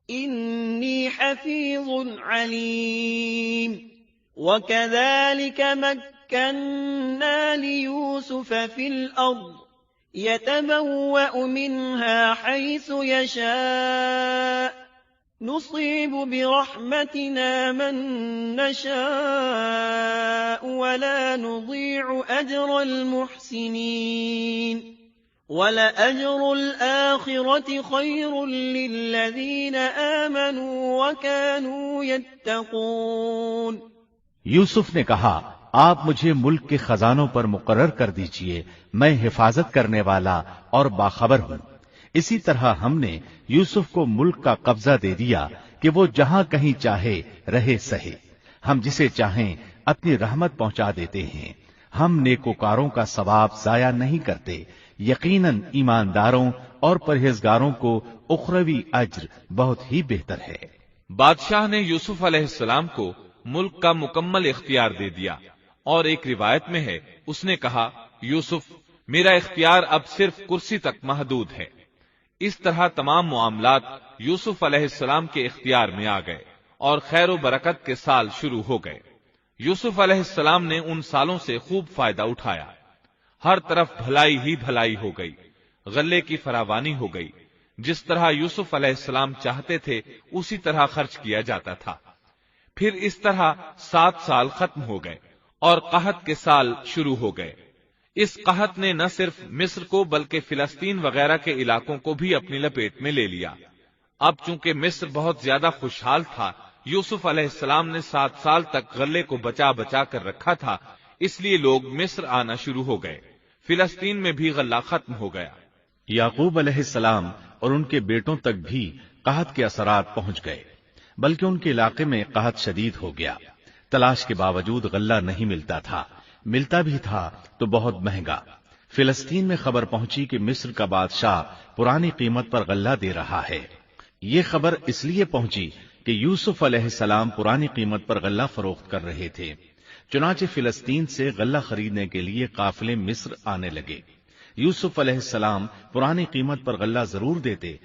إني حفيظ عليم وكذلك مكنا ليوسف في الأرض يتبوأ منها حيث يشاء نصيب برحمتنا من نشاء ولا نضيع أجر المحسنين ولأجر الآخرة خير للذين آمنوا وكانوا يتقون۔ یوسف نے کہا، آپ مجھے ملک کے خزانوں پر مقرر کر دیجئے، میں حفاظت کرنے والا اور باخبر ہوں۔ اسی طرح ہم نے یوسف کو ملک کا قبضہ دے دیا کہ وہ جہاں کہیں چاہے رہے سہے، ہم جسے چاہیں اپنی رحمت پہنچا دیتے ہیں، ہم نیکوکاروں کا ثواب ضائع نہیں کرتے، یقیناً ایمانداروں اور پرہیزگاروں کو اخروی اجر بہت ہی بہتر ہے۔ بادشاہ نے یوسف علیہ السلام کو ملک کا مکمل اختیار دے دیا، اور ایک روایت میں ہے اس نے کہا، یوسف، میرا اختیار اب صرف کرسی تک محدود ہے۔ اس طرح تمام معاملات یوسف علیہ السلام کے اختیار میں آ گئے اور خیر و برکت کے سال شروع ہو گئے۔ یوسف علیہ السلام نے ان سالوں سے خوب فائدہ اٹھایا، ہر طرف بھلائی ہی بھلائی ہو گئی، غلے کی فراوانی ہو گئی، جس طرح یوسف علیہ السلام چاہتے تھے اسی طرح خرچ کیا جاتا تھا۔ پھر اس طرح 7 سال ختم ہو گئے اور قحط کے سال شروع ہو گئے۔ اس قحط نے نہ صرف مصر کو بلکہ فلسطین وغیرہ کے علاقوں کو بھی اپنی لپیٹ میں لے لیا۔ اب چونکہ مصر بہت زیادہ خوشحال تھا، یوسف علیہ السلام نے 7 سال تک غلے کو بچا بچا کر رکھا تھا، اس لیے لوگ مصر آنا شروع ہو گئے۔ فلسطین میں بھی غلہ ختم ہو گیا۔ یعقوب علیہ السلام اور ان کے بیٹوں تک بھی قحط کے اثرات پہنچ گئے، بلکہ ان کے علاقے میں قحط شدید ہو گیا۔ تلاش کے باوجود غلہ نہیں ملتا تھا، ملتا بھی تھا تو بہت مہنگا۔ فلسطین میں خبر پہنچی کہ مصر کا بادشاہ پرانی قیمت پر غلہ دے رہا ہے۔ یہ خبر اس لیے پہنچی کہ یوسف علیہ السلام پرانی قیمت پر غلہ فروخت کر رہے تھے۔ چنانچہ فلسطین سے غلہ خریدنے کے لیے قافلے مصر آنے لگے۔ یوسف علیہ السلام پرانی قیمت پر غلہ ضرور دیتے،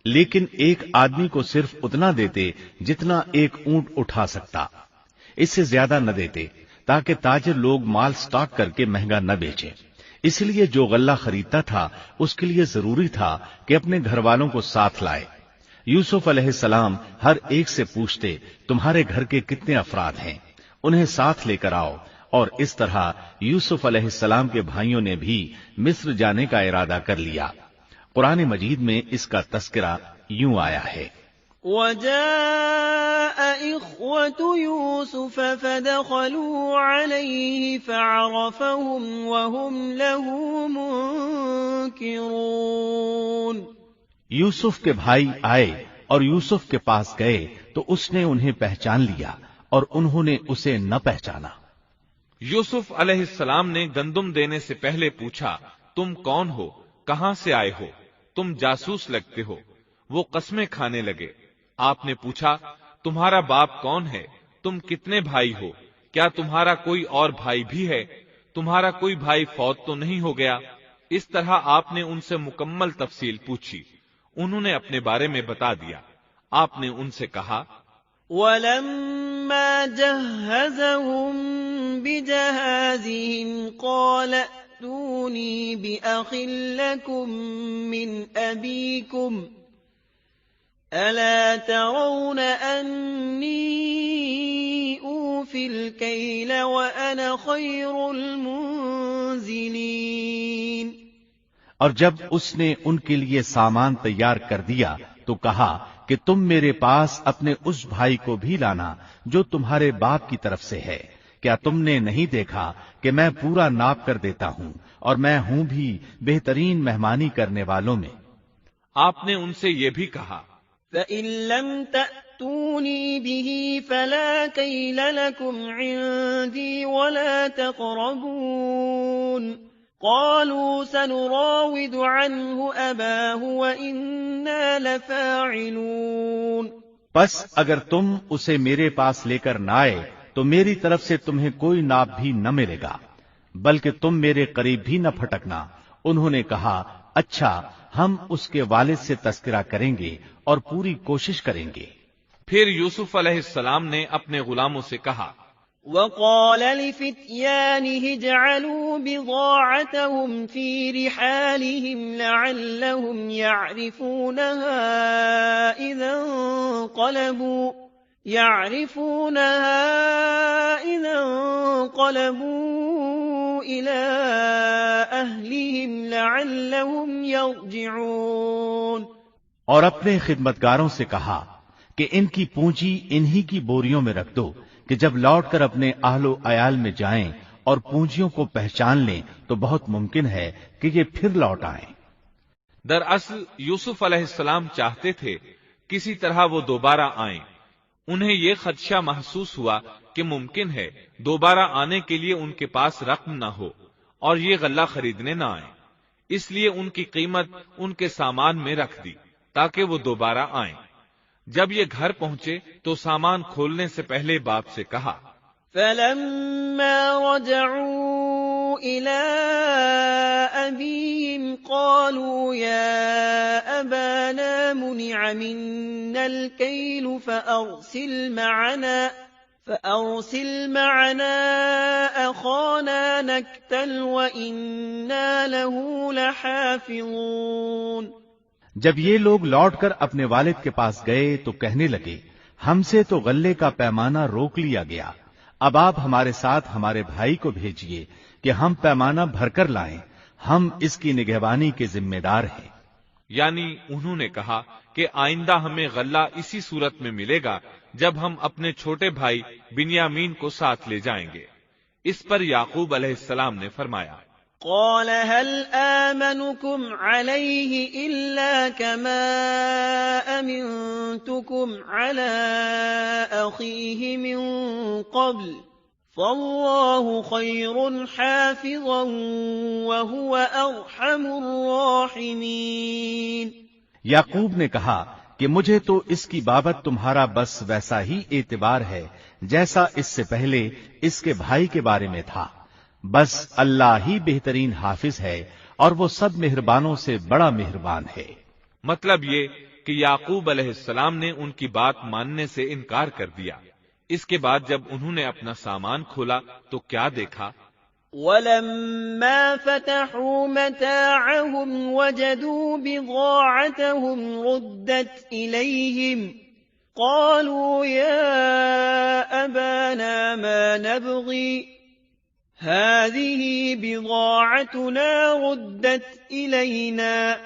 لیکن ایک آدمی کو صرف اتنا دیتے جتنا ایک اونٹ اٹھا سکتا، اس سے زیادہ نہ دیتے، تاکہ تاجر لوگ مال سٹاک کر کے مہنگا نہ بیچیں۔ اس لیے جو غلہ خریدتا تھا اس کے لیے ضروری تھا کہ اپنے گھر والوں کو ساتھ لائے۔ یوسف علیہ السلام ہر ایک سے پوچھتے، تمہارے گھر کے کتنے افراد ہیں، انہیں ساتھ لے کر آؤ، اور اس طرح یوسف علیہ السلام کے بھائیوں نے بھی مصر جانے کا ارادہ کر لیا۔ قرآن مجید میں اس کا تذکرہ یوں آیا ہے، وَجَاءَ إِخْوَةُ يُوسُفَ فَدَخَلُوا عَلَيْهِ فَعَرَفَهُمْ وَهُمْ لَهُ مُنكِرُونَ۔ یوسف کے بھائی آئے اور یوسف کے پاس گئے تو اس نے انہیں پہچان لیا اور انہوں نے اسے نہ پہچانا۔ یوسف علیہ السلام نے گندم دینے سے پہلے پوچھا، تم کون ہو، کہاں سے آئے ہو، تم جاسوس لگتے ہو۔ وہ قسمیں کھانے لگے۔ آپ نے پوچھا، تمہارا باپ کون ہے، تم کتنے بھائی ہو، کیا تمہارا کوئی اور بھائی بھی ہے، تمہارا کوئی بھائی فوت تو نہیں ہو گیا؟ اس طرح آپ نے ان سے مکمل تفصیل پوچھی۔ انہوں نے اپنے بارے میں بتا دیا۔ آپ نے ان سے کہا، وَلَمَّا جَهَّزَهُم بِجَهَازِهِمْ قَالَ ائْتُونِي بِأَخٍ لَّكُم مِّنْ أَبِيكُمْ أَلَا تَرَوْنَ أَنِّي أُوفِي الْكَيْلَ وَأَنَا خَيْرُ الْمُنزِلِينَ۔ اور جب اس نے ان کے لیے سامان تیار کر دیا تو کہا کہ تم میرے پاس اپنے اس بھائی کو بھی لانا جو تمہارے باپ کی طرف سے ہے۔ کیا تم نے نہیں دیکھا کہ میں پورا ناپ کر دیتا ہوں، اور میں ہوں بھی بہترین مہمانی کرنے والوں میں۔ آپ نے ان سے یہ بھی کہا، فَإِن لَّمْ تَأْتُونِي بِهِ فَلَا كَيْلَ لَكُمْ عِندِي وَلَا تَقْرَبُونَ۔ قَالُوا سَنُرَاوِدُ عَنْهُ أَبَاهُ وَإِنَّا لَفَاعِلُونَ۔ پس اگر تم اسے میرے پاس لے کر نہ آئے تو میری طرف سے تمہیں کوئی ناپ بھی نہ ملے گا، بلکہ تم میرے قریب بھی نہ پھٹکنا۔ انہوں نے کہا، اچھا، ہم اس کے والد سے تذکرہ کریں گے اور پوری کوشش کریں گے۔ پھر یوسف علیہ السلام نے اپنے غلاموں سے کہا، وَقَالَ لِفِتْيَانِهِ اجْعَلُوا بِضَاعَتَهُمْ فِي رِحَالِهِمْ لَعَلَّهُمْ يَعْرِفُونَهَا إِذَا انقلبوا إِلَى أَهْلِهِمْ لَعَلَّهُمْ يَرْجِعُونَ۔ اور اپنے خدمتگاروں سے کہا کہ ان کی پونجی انہی کی بوریوں میں رکھ دو کہ جب لوٹ کر اپنے اہل و عیال میں جائیں اور پونجیوں کو پہچان لیں تو بہت ممکن ہے کہ یہ پھر لوٹ آئیں۔ دراصل یوسف علیہ السلام چاہتے تھے کسی طرح وہ دوبارہ آئیں۔ انہیں یہ خدشہ محسوس ہوا کہ ممکن ہے دوبارہ آنے کے لیے ان کے پاس رقم نہ ہو اور یہ غلہ خریدنے نہ آئیں، اس لیے ان کی قیمت ان کے سامان میں رکھ دی تاکہ وہ دوبارہ آئیں۔ جب یہ گھر پہنچے تو سامان کھولنے سے پہلے باپ سے کہا، فَلَمَّا رَجَعُوا إِلَىٰ أَبِيهِمْ قَالُوا يَا أَبَانَا مُنِعَ مِنَّا الْكَيْلُ فَأَرْسِلْ مَعَنَا أَخَانَا نَكْتَلْ وَإِنَّا لَهُ لَحَافِظُونَ۔ جب یہ لوگ لوٹ کر اپنے والد کے پاس گئے تو کہنے لگے، ہم سے تو غلے کا پیمانہ روک لیا گیا، اب آپ ہمارے ساتھ ہمارے بھائی کو بھیجیے کہ ہم پیمانہ بھر کر لائیں، ہم اس کی نگہبانی کے ذمہ دار ہیں۔ یعنی انہوں نے کہا کہ آئندہ ہمیں غلہ اسی صورت میں ملے گا جب ہم اپنے چھوٹے بھائی بنیامین کو ساتھ لے جائیں گے۔ اس پر یعقوب علیہ السلام نے فرمایا، قال هل آمنكم عليه إلا كما أمنتكم على أخيه من قبل فالله خير حافظا وهو أرحم الراحمين۔ یعقوب نے کہا کہ مجھے تو اس کی بابت تمہارا بس ویسا ہی اعتبار ہے جیسا اس سے پہلے اس کے بھائی کے بارے میں تھا، بس اللہ ہی بہترین حافظ ہے اور وہ سب مہربانوں سے بڑا مہربان ہے۔ مطلب یہ کہ یعقوب علیہ السلام نے ان کی بات ماننے سے انکار کر دیا۔ اس کے بعد جب انہوں نے اپنا سامان کھولا تو کیا دیکھا؟ وَلَمَّا فَتَحُوا مَتَاعَهُمْ وَجَدُوا بِضَاعَتَهُمْ رُدَّتْ إِلَيْهِمْ قَالُوا يَا أَبَانَا مَا نَبْغِي هَذِهِ بِضَاعَتُنَا رُدَّتْ إِلَيْنَا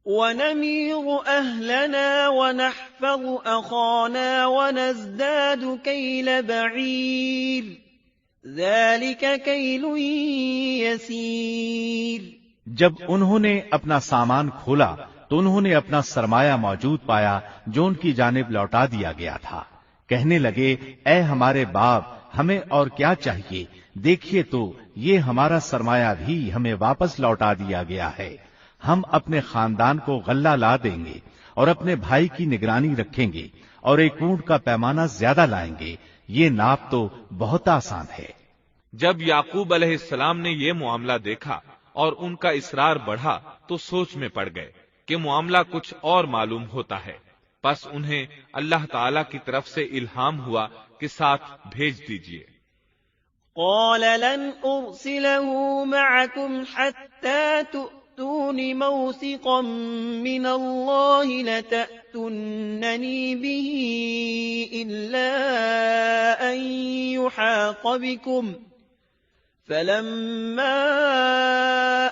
وَنَمِيرُ أَهْلَنَا وَنَحْفَظُ أَخَانَا وَنَزْدَادُ كَيْلَ بَعِيرٍ ذَلِكَ كَيْلٌ يَسِيرٌ۔ جب انہوں نے اپنا سامان کھولا تو انہوں نے اپنا سرمایہ موجود پایا جو ان کی جانب لوٹا دیا گیا تھا۔ کہنے لگے، اے ہمارے باپ، ہمیں اور کیا چاہیے؟ دیکھیے تو یہ ہمارا سرمایہ بھی ہمیں واپس لوٹا دیا گیا ہے۔ ہم اپنے خاندان کو غلہ لا دیں گے اور اپنے بھائی کی نگرانی رکھیں گے اور ایک اونٹ کا پیمانہ زیادہ لائیں گے، یہ ناپ تو بہت آسان ہے۔ جب یعقوب علیہ السلام نے یہ معاملہ دیکھا اور ان کا اصرار بڑھا تو سوچ میں پڑ گئے کہ معاملہ کچھ اور معلوم ہوتا ہے، پس انہیں اللہ تعالی کی طرف سے الہام ہوا کہ ساتھ بھیج دیجیے۔ قال لن أرسله معكم حتى تؤتون موثقا من الله لتأتونني به إلا أن يحاط بكم فلما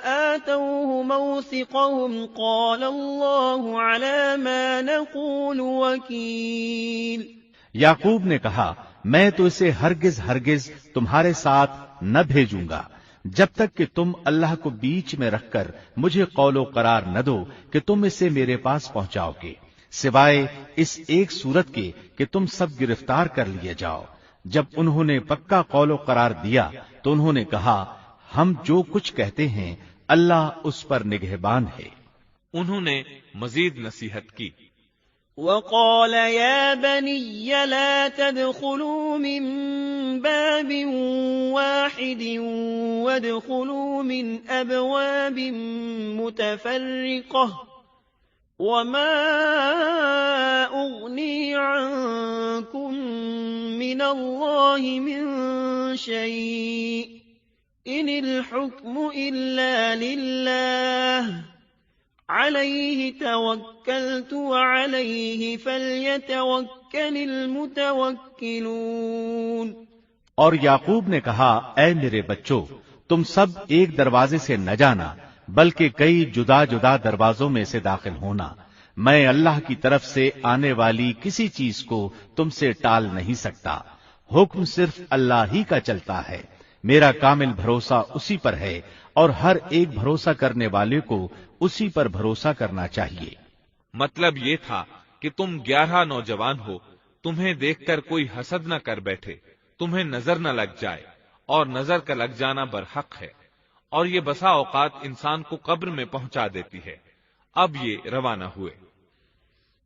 آتوه موثقهم قال الله على ما نقول وكيل۔ یعقوب نے کہا، میں تو اسے ہرگز تمہارے ساتھ نہ بھیجوں گا جب تک کہ تم اللہ کو بیچ میں رکھ کر مجھے قول و قرار نہ دو کہ تم اسے میرے پاس پہنچاؤ گے، سوائے اس ایک صورت کے کہ تم سب گرفتار کر لیے جاؤ۔ جب انہوں نے پکا قول و قرار دیا تو انہوں نے کہا، ہم جو کچھ کہتے ہیں اللہ اس پر نگہبان ہے۔ انہوں نے مزید نصیحت کی، وقال يا بني لا تدخلوا من باب واحد وادخلوا من أبواب متفرقة وما أغني عنكم من الله من شيء إن الحكم إلا لله عليه توكلت وعليه فليتوكل المتوكلون۔ اور یعقوب نے کہا، اے میرے بچوں، تم سب ایک دروازے سے نہ جانا بلکہ کئی جدا جدا دروازوں میں سے داخل ہونا۔ میں اللہ کی طرف سے آنے والی کسی چیز کو تم سے ٹال نہیں سکتا، حکم صرف اللہ ہی کا چلتا ہے، میرا کامل بھروسہ اسی پر ہے اور ہر ایک بھروسہ کرنے والے کو اسی پر بھروسہ کرنا چاہیے۔ مطلب یہ تھا کہ تم 11 نوجوان ہو، تمہیں دیکھ کر کوئی حسد نہ کر بیٹھے، تمہیں نظر نہ لگ جائے، اور نظر کا لگ جانا برحق ہے، اور یہ بسا اوقات انسان کو قبر میں پہنچا دیتی ہے۔ اب یہ روانہ ہوئے۔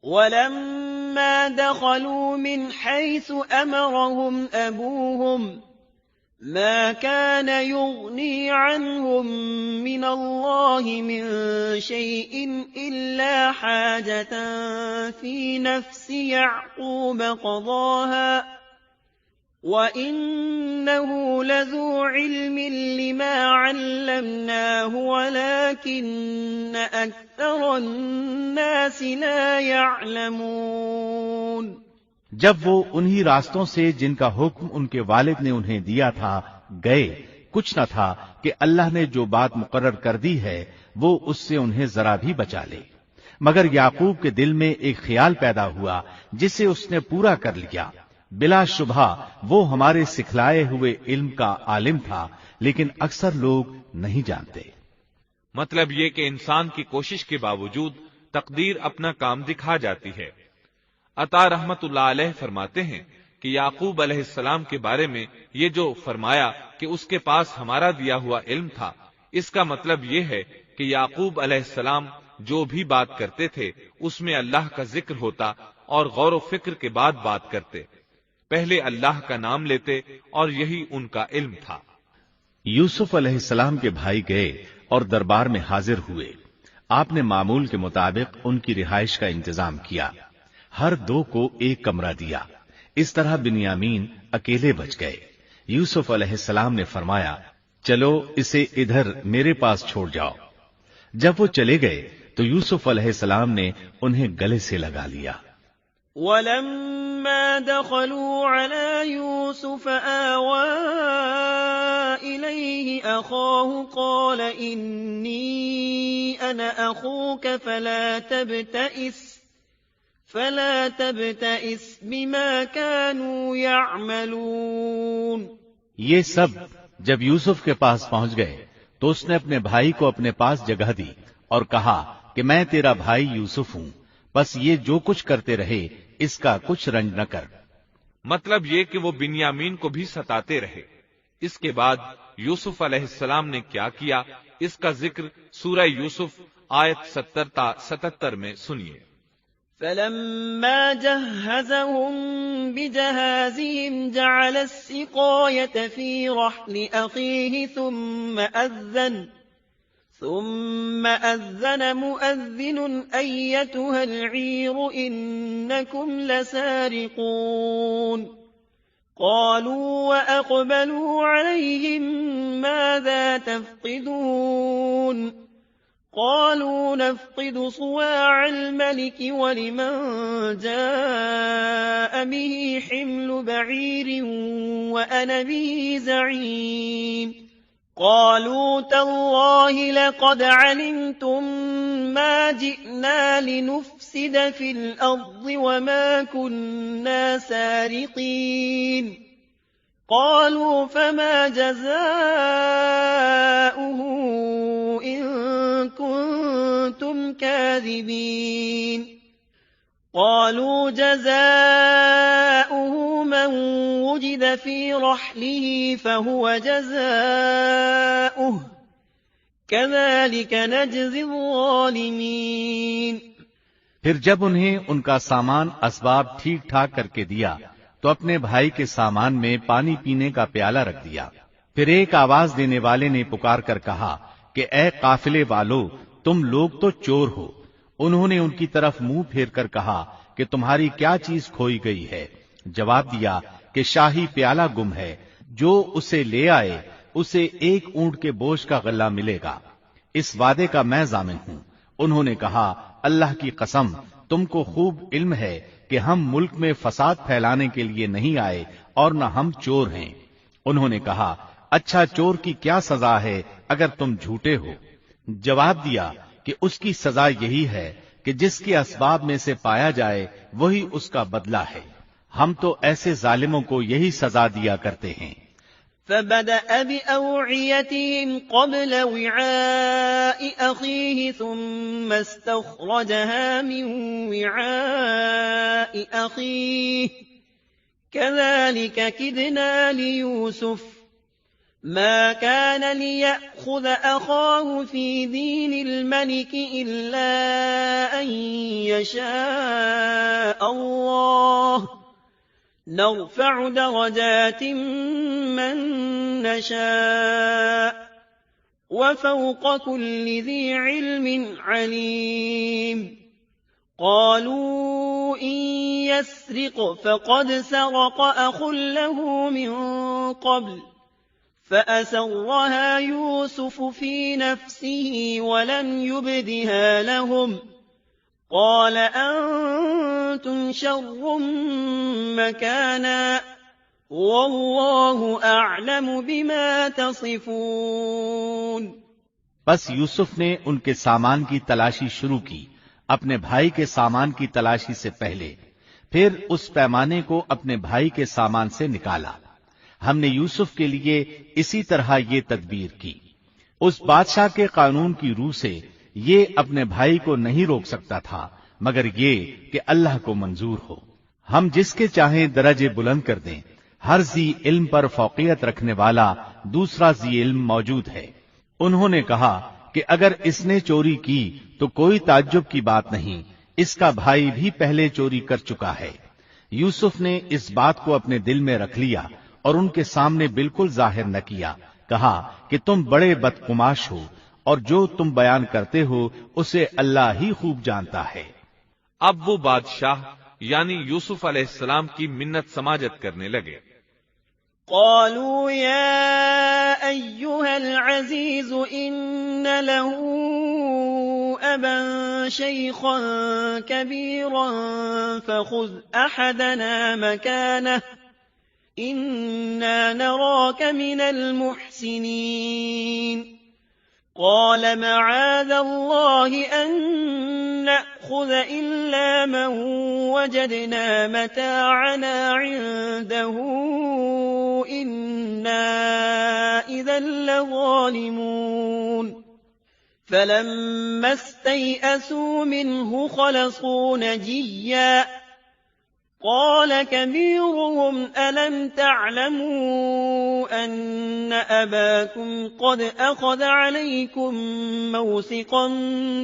وَلَمَّا دَخَلُوا مِنْ حَيْثُ أَمَرَهُمْ أَبُوهُمْ ما كان يغني عنهم من الله من شيء إلا حاجة في نفس يعقوب قضاها وإنه لذو علم لما علمناه ولكن أكثر الناس لا يعلمون۔ جب وہ انہی راستوں سے جن کا حکم ان کے والد نے انہیں دیا تھا گئے، کچھ نہ تھا کہ اللہ نے جو بات مقرر کر دی ہے وہ اس سے انہیں ذرا بھی بچا لے، مگر یعقوب کے دل میں ایک خیال پیدا ہوا جسے اس نے پورا کر لیا۔ بلا شبہ وہ ہمارے سکھلائے ہوئے علم کا عالم تھا، لیکن اکثر لوگ نہیں جانتے۔ مطلب یہ کہ انسان کی کوشش کے باوجود تقدیر اپنا کام دکھا جاتی ہے۔ عطا رحمت اللہ علیہ فرماتے ہیں کہ یعقوب علیہ السلام کے بارے میں یہ جو فرمایا کہ اس کے پاس ہمارا دیا ہوا علم تھا، اس کا مطلب یہ ہے کہ یعقوب علیہ السلام جو بھی بات کرتے تھے اس میں اللہ کا ذکر ہوتا اور غور و فکر کے بعد بات کرتے، پہلے اللہ کا نام لیتے، اور یہی ان کا علم تھا۔ یوسف علیہ السلام کے بھائی گئے اور دربار میں حاضر ہوئے۔ آپ نے معمول کے مطابق ان کی رہائش کا انتظام کیا، ہر دو کو ایک کمرہ دیا۔ اس طرح بنیامین اکیلے بچ گئے۔ یوسف علیہ السلام نے فرمایا، چلو اسے ادھر میرے پاس چھوڑ جاؤ۔ جب وہ چلے گئے تو یوسف علیہ السلام نے انہیں گلے سے لگا لیا۔ وَلَمَّا دَخَلُوا عَلَى يُوسُفَ آوَى إِلَيْهِ أَخَاهُ قَالَ إِنِّي أَنَا أَخُوكَ فَلَا تَبْتَئِسْ بِمَا كَانُوا يَعْمَلُونَ۔ یہ سب جب یوسف کے پاس پہنچ گئے تو اس نے اپنے بھائی کو اپنے پاس جگہ دی اور کہا کہ میں تیرا بھائی یوسف ہوں، بس یہ جو کچھ کرتے رہے اس کا کچھ رنج نہ کر۔ مطلب یہ کہ وہ بنیامین کو بھی ستاتے رہے۔ اس کے بعد یوسف علیہ السلام نے کیا کیا، اس کا ذکر سورہ یوسف آیت 70 تا 77 میں سنیے۔ فَلَمَّا جَهَّزَهُم بِجَهَازِهِمْ جَعَلَ السِّقَايَةَ فِي رَحْلِ أَخِيهِ ثُمَّ أَذَّنَ مُؤَذِّنٌ أَيَّتُهَا الْعِيرُ إِنَّكُمْ لَسَارِقُونَ قَالُوا وَأَقْبَلُوا عَلَيْهِمْ مَاذَا تَفْقِدُونَ قالوا نفقد صواع الملك ولمن جاء به حمل بعير وأنا به زعيم قالوا تالله لقد علمتم ما جئنا لنفسد في الأرض وما كنا سارقين قالوا فما جزاؤه إن كنتم كاذبين قالوا جزاؤه من وجد في رحله فهو جزاؤه كذلك نجزي الظالمين۔ پھر جب انہیں ان کا سامان اسباب ٹھیک ٹھاک کر کے دیا تو اپنے بھائی کے سامان میں پانی پینے کا پیالہ رکھ دیا۔ پھر ایک آواز دینے والے نے پکار کر کہا کہ اے قافلے والو، تم لوگ تو چور ہو۔ انہوں نے ان کی طرف منہ پھیر کر کہا کہ تمہاری کیا چیز کھوئی گئی ہے؟ جواب دیا کہ شاہی پیالہ گم ہے، جو اسے لے آئے اسے ایک اونٹ کے بوجھ کا غلہ ملے گا، اس وعدے کا میں ضامن ہوں۔ انہوں نے کہا اللہ کی قسم، تم کو خوب علم ہے کہ ہم ملک میں فساد پھیلانے کے لیے نہیں آئے اور نہ ہم چور ہیں۔ انہوں نے کہا اچھا چور کی کیا سزا ہے اگر تم جھوٹے ہو؟ جواب دیا کہ اس کی سزا یہی ہے کہ جس کے اسباب میں سے پایا جائے وہی اس کا بدلہ ہے، ہم تو ایسے ظالموں کو یہی سزا دیا کرتے ہیں۔ فبدأ بأوعيتهم قبل وعاء أخيه ثم استخرجها من وعاء أخيه كذلك كدنا ليوسف ما كان ليأخذ أخاه في دين الملك إلا أن يشاء الله نرفع درجات من نشاء وفوق كل ذي علم عليم قالوا إن يسرق فقد سرق أخ له من قبل فأسرها يوسف في نفسه ولم يبدها لهم قال أنتم شر مكانا والله أعلم بما تصفون۔ بس یوسف نے ان کے سامان کی تلاشی شروع کی۔ اپنے بھائی کے سامان کی تلاشی سے پہلے، پھر اس پیمانے کو اپنے بھائی کے سامان سے نکالا۔ ہم نے یوسف کے لیے اسی طرح یہ تدبیر کی۔ اس بادشاہ کے قانون کی روح سے یہ اپنے بھائی کو نہیں روک سکتا تھا مگر یہ کہ اللہ کو منظور ہو۔ ہم جس کے چاہیں درجے بلند کر دیں، ہر ذی علم پر فوقیت رکھنے والا دوسرا ذی علم موجود ہے۔ انہوں نے کہا کہ اگر اس نے چوری کی تو کوئی تعجب کی بات نہیں، اس کا بھائی بھی پہلے چوری کر چکا ہے۔ یوسف نے اس بات کو اپنے دل میں رکھ لیا اور ان کے سامنے بالکل ظاہر نہ کیا، کہا کہ تم بڑے بدقماش ہو اور جو تم بیان کرتے ہو اسے اللہ ہی خوب جانتا ہے۔ اب وہ بادشاہ یعنی یوسف علیہ السلام کی منت سماجت کرنے لگے۔ قالوا يا أيها العزيز إن له أبا شيخا كبيرا فخذ أحدنا مكانه إنا نراك من المحسنين قال معاذ الله أن نأخذ إلا من وجدنا متاعنا عنده إنا إذا لظالمون فلما استيئسوا منه خلصوا نجيا قال كبيرهم ألم تعلموا أن أباكم قد أخذ عليكم موثقا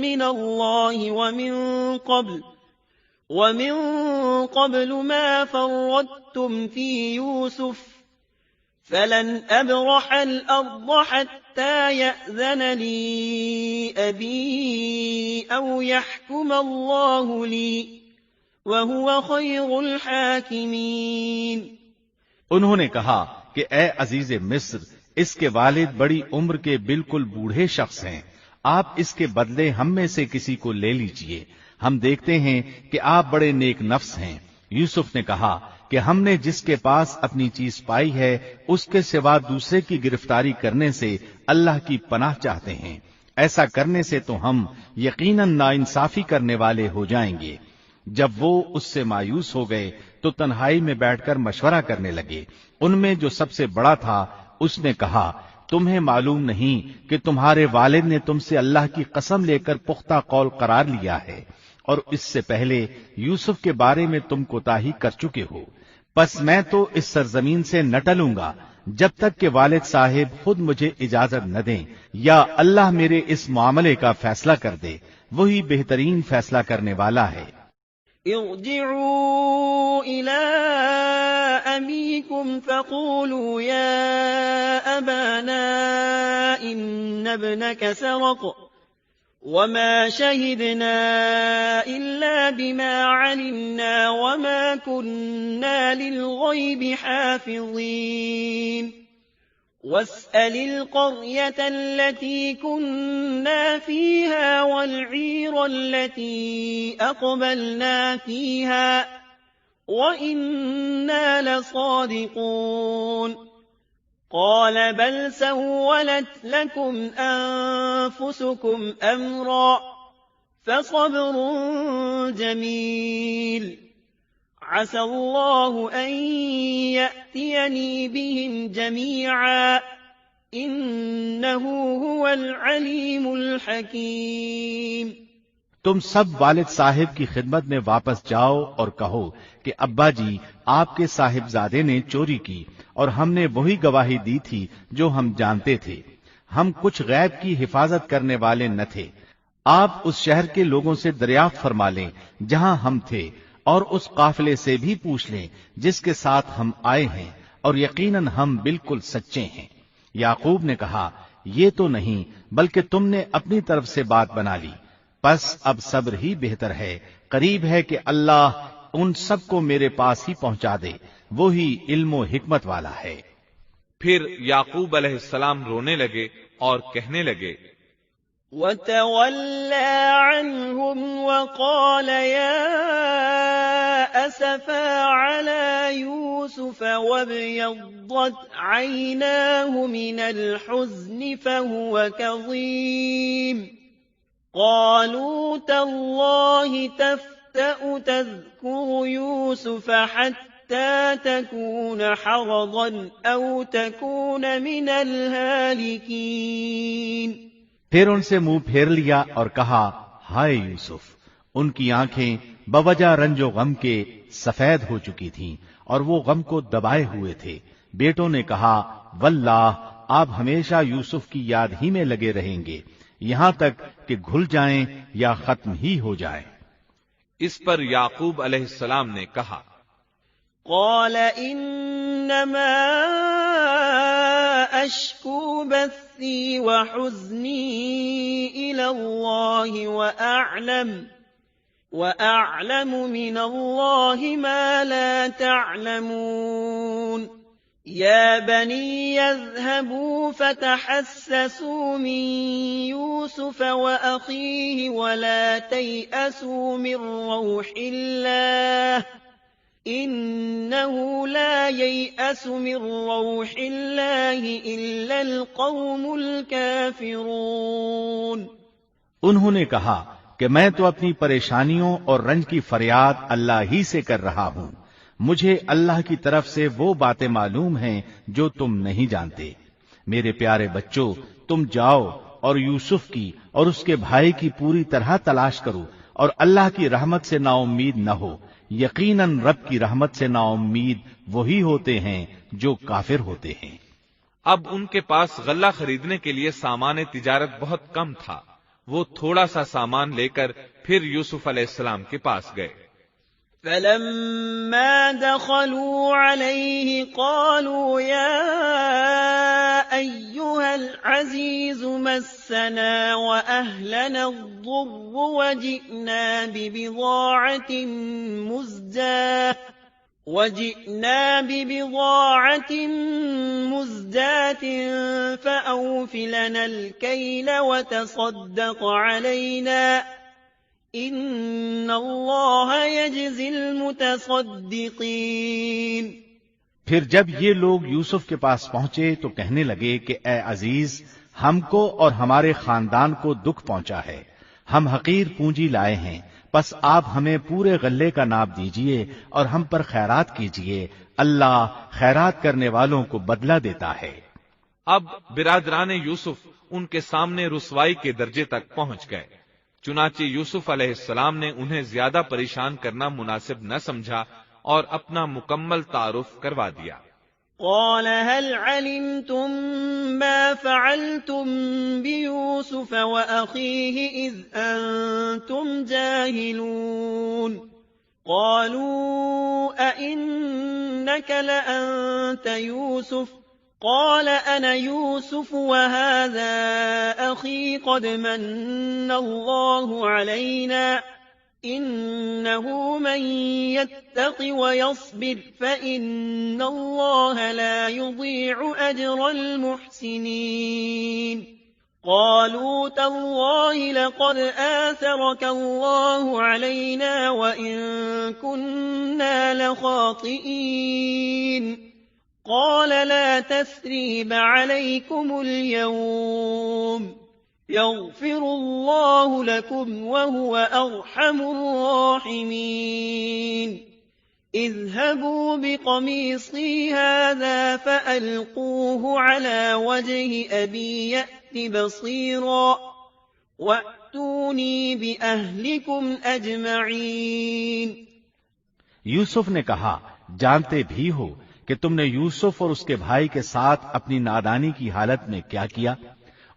من الله ومن قبل ما فرطتم في يوسف فلن أبرح الأرض حتى يأذن لي أبي أو يحكم الله لي وَهُوَ خَيْرُ الْحَاكِمِينَ۔ انہوں نے کہا کہ اے عزیز مصر، اس کے والد بڑی عمر کے بالکل بوڑھے شخص ہیں، آپ اس کے بدلے ہم میں سے کسی کو لے لیجئے، ہم دیکھتے ہیں کہ آپ بڑے نیک نفس ہیں۔ یوسف نے کہا کہ ہم نے جس کے پاس اپنی چیز پائی ہے اس کے سوا دوسرے کی گرفتاری کرنے سے اللہ کی پناہ چاہتے ہیں، ایسا کرنے سے تو ہم یقیناً ناانصافی کرنے والے ہو جائیں گے۔ جب وہ اس سے مایوس ہو گئے تو تنہائی میں بیٹھ کر مشورہ کرنے لگے۔ ان میں جو سب سے بڑا تھا اس نے کہا، تمہیں معلوم نہیں کہ تمہارے والد نے تم سے اللہ کی قسم لے کر پختہ قول قرار لیا ہے اور اس سے پہلے یوسف کے بارے میں تم کوتاہی کر چکے ہو، پس میں تو اس سرزمین سے نہ ٹلوں گا جب تک کہ والد صاحب خود مجھے اجازت نہ دیں یا اللہ میرے اس معاملے کا فیصلہ کر دے، وہی بہترین فیصلہ کرنے والا ہے۔ ارجعوا إلى أبيكم فقولوا يا أبانا إن ابنك سرق وما شهدنا إلا بما علمنا وما كنا للغيب حافظين واسأل القرية التي كنا فيها والعير التي أقبلنا فيها وإنا لصادقون قال بل سولت لكم أنفسكم أمرا فصبر جميل عسى الله أن يأتيني بهم جميعا إنه هو العليم الحكيم۔ تم سب والد صاحب کی خدمت میں واپس جاؤ اور کہو کہ ابا جی آپ کے صاحبزادے نے چوری کی اور ہم نے وہی گواہی دی تھی جو ہم جانتے تھے، ہم کچھ غیب کی حفاظت کرنے والے نہ تھے۔ آپ اس شہر کے لوگوں سے دریافت فرما لیں جہاں ہم تھے اور اس قافلے سے بھی پوچھ لیں جس کے ساتھ ہم آئے ہیں، اور یقیناً ہم بالکل سچے ہیں۔ یعقوب نے کہا، یہ تو نہیں بلکہ تم نے اپنی طرف سے بات بنا لی، پس اب صبر ہی بہتر ہے، قریب ہے کہ اللہ ان سب کو میرے پاس ہی پہنچا دے، وہی علم و حکمت والا ہے۔ پھر یعقوب علیہ السلام رونے لگے اور کہنے لگے، وَتَوَلَّى عَنْهُمْ وَقَالَ يَا أَسَفَا عَلَى يُوسُفَ وَابْيَضَّتْ عَيْنَاهُ مِنَ الْحُزْنِ فَهُوَ كَظِيمٌ قالوا تالله تفتأ تذكر يوسف حتى تكون حرضا أو تكون من الهالكين. پھر ان سے منہ پھیر لیا اور کہا ہائے یوسف. ان کی آنکھیں بوجہ رنج و غم کے سفید ہو چکی تھیں اور وہ غم کو دبائے ہوئے تھے. بیٹوں نے کہا واللہ آپ ہمیشہ یوسف کی یاد ہی میں لگے رہیں گے یہاں تک کہ گھل جائیں یا ختم ہی ہو جائیں. اس پر یعقوب علیہ السلام نے کہا قال انما اشکو بثی وحزنی الى اللہ واعلم من اللہ ما لا تعلمون. يا بني يذهبوا فتحسسوا من يوسف وأخيه ولا تيأسوا من روح الله إنه لا ييأس من روح الله إلا القوم الكافرون. انہوں نے کہا کہ میں تو اپنی پریشانیوں اور رنج کی فریاد اللہ ہی سے کر رہا ہوں. مجھے اللہ کی طرف سے وہ باتیں معلوم ہیں جو تم نہیں جانتے. میرے پیارے بچوں تم جاؤ اور یوسف کی اور اس کے بھائی کی پوری طرح تلاش کرو اور اللہ کی رحمت سے نا امید نہ ہو. یقیناً رب کی رحمت سے نا امید وہی ہوتے ہیں جو کافر ہوتے ہیں. اب ان کے پاس غلہ خریدنے کے لیے سامان تجارت بہت کم تھا. وہ تھوڑا سا سامان لے کر پھر یوسف علیہ السلام کے پاس گئے. فلما دخلوا عليه قالوا يا أيها العزيز مسنا وأهلنا الضر وجئنا ببضاعة مزجاة فأوف لنا الكيل وتصدق علينا ان اللہ یجزی المتصدقین. پھر جب یہ لوگ یوسف کے پاس پہنچے تو کہنے لگے کہ اے عزیز ہم کو اور ہمارے خاندان کو دکھ پہنچا ہے. ہم حقیر پونجی لائے ہیں پس آپ ہمیں پورے غلے کا ناپ دیجئے اور ہم پر خیرات کیجئے. اللہ خیرات کرنے والوں کو بدلہ دیتا ہے. اب برادران یوسف ان کے سامنے رسوائی کے درجے تک پہنچ گئے. چنانچہ یوسف علیہ السلام نے انہیں زیادہ پریشان کرنا مناسب نہ سمجھا اور اپنا مکمل تعارف کروا دیا. قال هل علمتم ما فعلتم بيوسف وأخيه إذ أنتم جاهلون. قالوا أئنك لأنت يوسف قال أنا يوسف وهذا أخي قد من الله علينا إنه من يتق ويصبر فإن الله لا يضيع أجر المحسنين. قالوا تالله لقد آثرك الله علينا وإن كنا لخاطئين. قال لا تثريب عليكم اليوم يغفر الله لكم وهو أرحم الراحمين. اذهبوا بقميصي هذا فألقوه على وجه أبي يأت بصيرا وأتوني بأهلكم أجمعين. یوسف نے کہا جانتے بھی ہو کہ تم نے یوسف اور اس کے بھائی کے ساتھ اپنی نادانی کی حالت میں کیا کیا.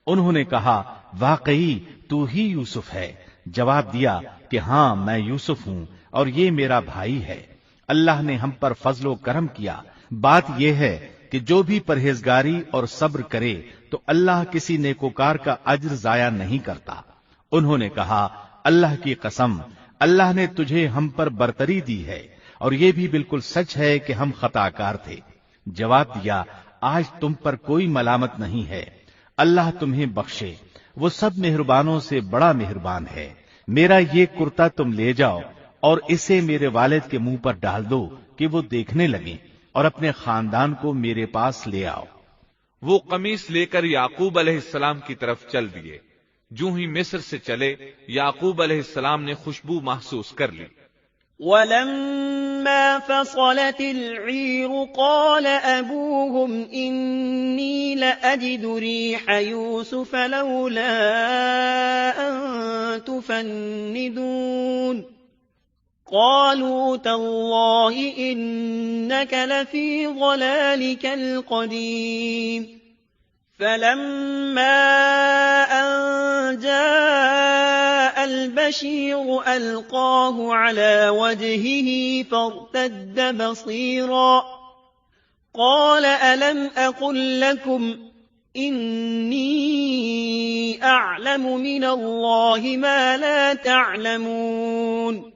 انہوں نے کہا واقعی تو ہی یوسف ہے. جواب دیا کہ ہاں میں یوسف ہوں اور یہ میرا بھائی ہے. اللہ نے ہم پر فضل و کرم کیا. بات یہ ہے کہ جو بھی پرہیزگاری اور صبر کرے تو اللہ کسی نیکوکار کا اجر ضائع نہیں کرتا. انہوں نے کہا اللہ کی قسم اللہ نے تجھے ہم پر برتری دی ہے اور یہ بھی بالکل سچ ہے کہ ہم خطا کار تھے. جواب دیا آج تم پر کوئی ملامت نہیں ہے. اللہ تمہیں بخشے وہ سب مہربانوں سے بڑا مہربان ہے. میرا یہ کرتا تم لے جاؤ اور اسے میرے والد کے منہ پر ڈال دو کہ وہ دیکھنے لگیں اور اپنے خاندان کو میرے پاس لے آؤ. وہ قمیص لے کر یعقوب علیہ السلام کی طرف چل دیے. جو ہی مصر سے چلے یعقوب علیہ السلام نے خوشبو محسوس کر لی۔ ولما فصلت العير قال أبوهم إني لأجد ريح يوسف لولا أن تفندون قالوا تالله إنك لفي ضلالك القديم فلما أن جاء البشير ألقاه على وجهه فارتد بصيرا قال ألم أقل لكم إني أعلم من الله ما لا تعلمون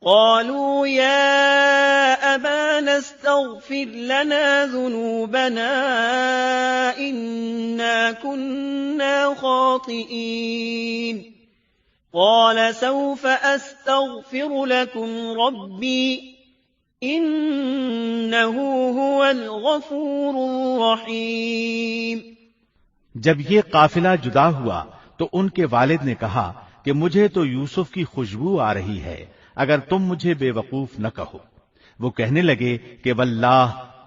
قالوا يا أبانا استغفر لنا ذنوبنا إنا كنا خاطئين قال سوف أستغفر لكم ربي إنه هو الغفور الرحيم۔ جب یہ قافلہ جدا ہوا تو ان کے والد نے کہا کہ مجھے تو یوسف کی خوشبو آ رہی ہے، اگر تم مجھے بے وقوف نہ کہو۔ وہ کہنے لگے کہ واللہ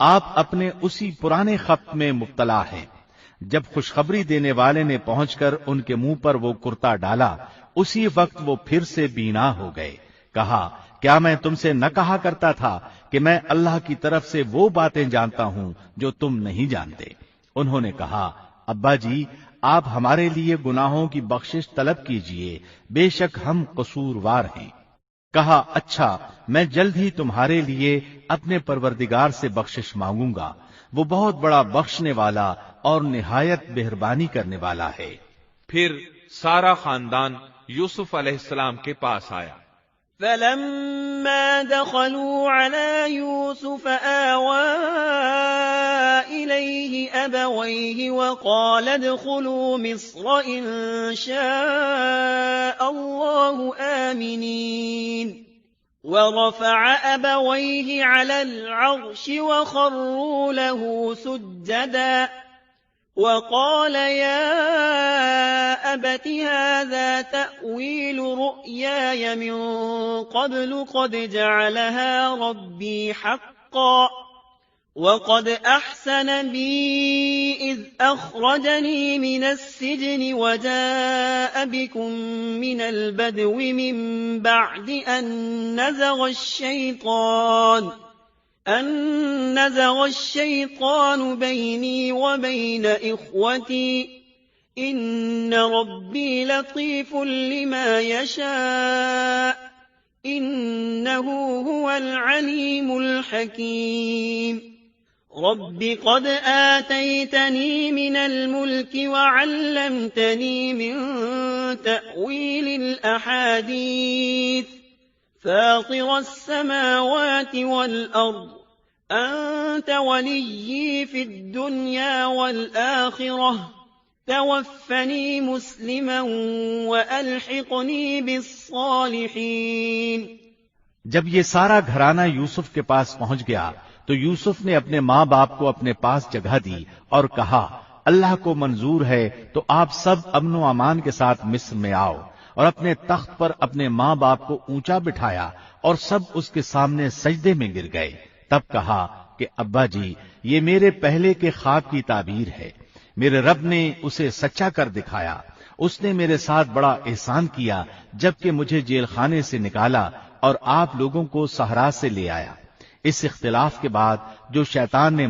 آپ اپنے اسی پرانے خط میں مبتلا ہیں۔ جب خوشخبری دینے والے نے پہنچ کر ان کے منہ پر وہ کرتا ڈالا، اسی وقت وہ پھر سے بینا ہو گئے۔ کہا کیا میں تم سے نہ کہا کرتا تھا کہ میں اللہ کی طرف سے وہ باتیں جانتا ہوں جو تم نہیں جانتے؟ انہوں نے کہا ابا جی آپ ہمارے لیے گناہوں کی بخشش طلب کیجئے، بے شک ہم قصوروار ہیں۔ کہا اچھا میں جلد ہی تمہارے لیے اپنے پروردگار سے بخشش مانگوں گا، وہ بہت بڑا بخشنے والا اور نہایت مہربانی کرنے والا ہے۔ پھر سارا خاندان یوسف علیہ السلام کے پاس آیا۔ فلما دخلوا على يوسف آوى إليه أبويه وقال ادخلوا مصر إن شاء الله آمنين ورفع أبويه على العرش وخروا له سجدا وقال يا أبت هذا تأويل رؤياي من قبل قد جعلها ربي حقا وقد أحسن بي إذ أخرجني من السجن وجاء بكم من البدو من بعد أن نزغ الشيطان بيني وبين إخوتي إن ربي لطيف لما يشاء إنه هو العليم الحكيم رب قد آتيتني من الملك وعلمتني من تأويل الأحاديث فاطر السماوات والأرض أنت وليي في الدنيا والآخرة توفني مسلما وألحقني بالصالحين۔ جب یہ سارا گھرانہ یوسف کے پاس پہنچ گیا تو یوسف نے اپنے ماں باپ کو اپنے پاس جگہ دی اور کہا اللہ کو منظور ہے تو آپ سب امن و امان کے ساتھ مصر میں آؤ، اور اپنے تخت پر اپنے ماں باپ کو اونچا بٹھایا اور سب اس کے سامنے سجدے میں گر گئے۔ تب کہا کہ ابا جی یہ میرے پہلے کے خواب کی تعبیر ہے، میرے رب نے اسے سچا کر دکھایا، اس نے میرے ساتھ بڑا احسان کیا جبکہ مجھے جیل خانے سے نکالا اور آپ لوگوں کو صحرا سے لے آیا۔ اس اختلاف کے بعد جو شیطان نے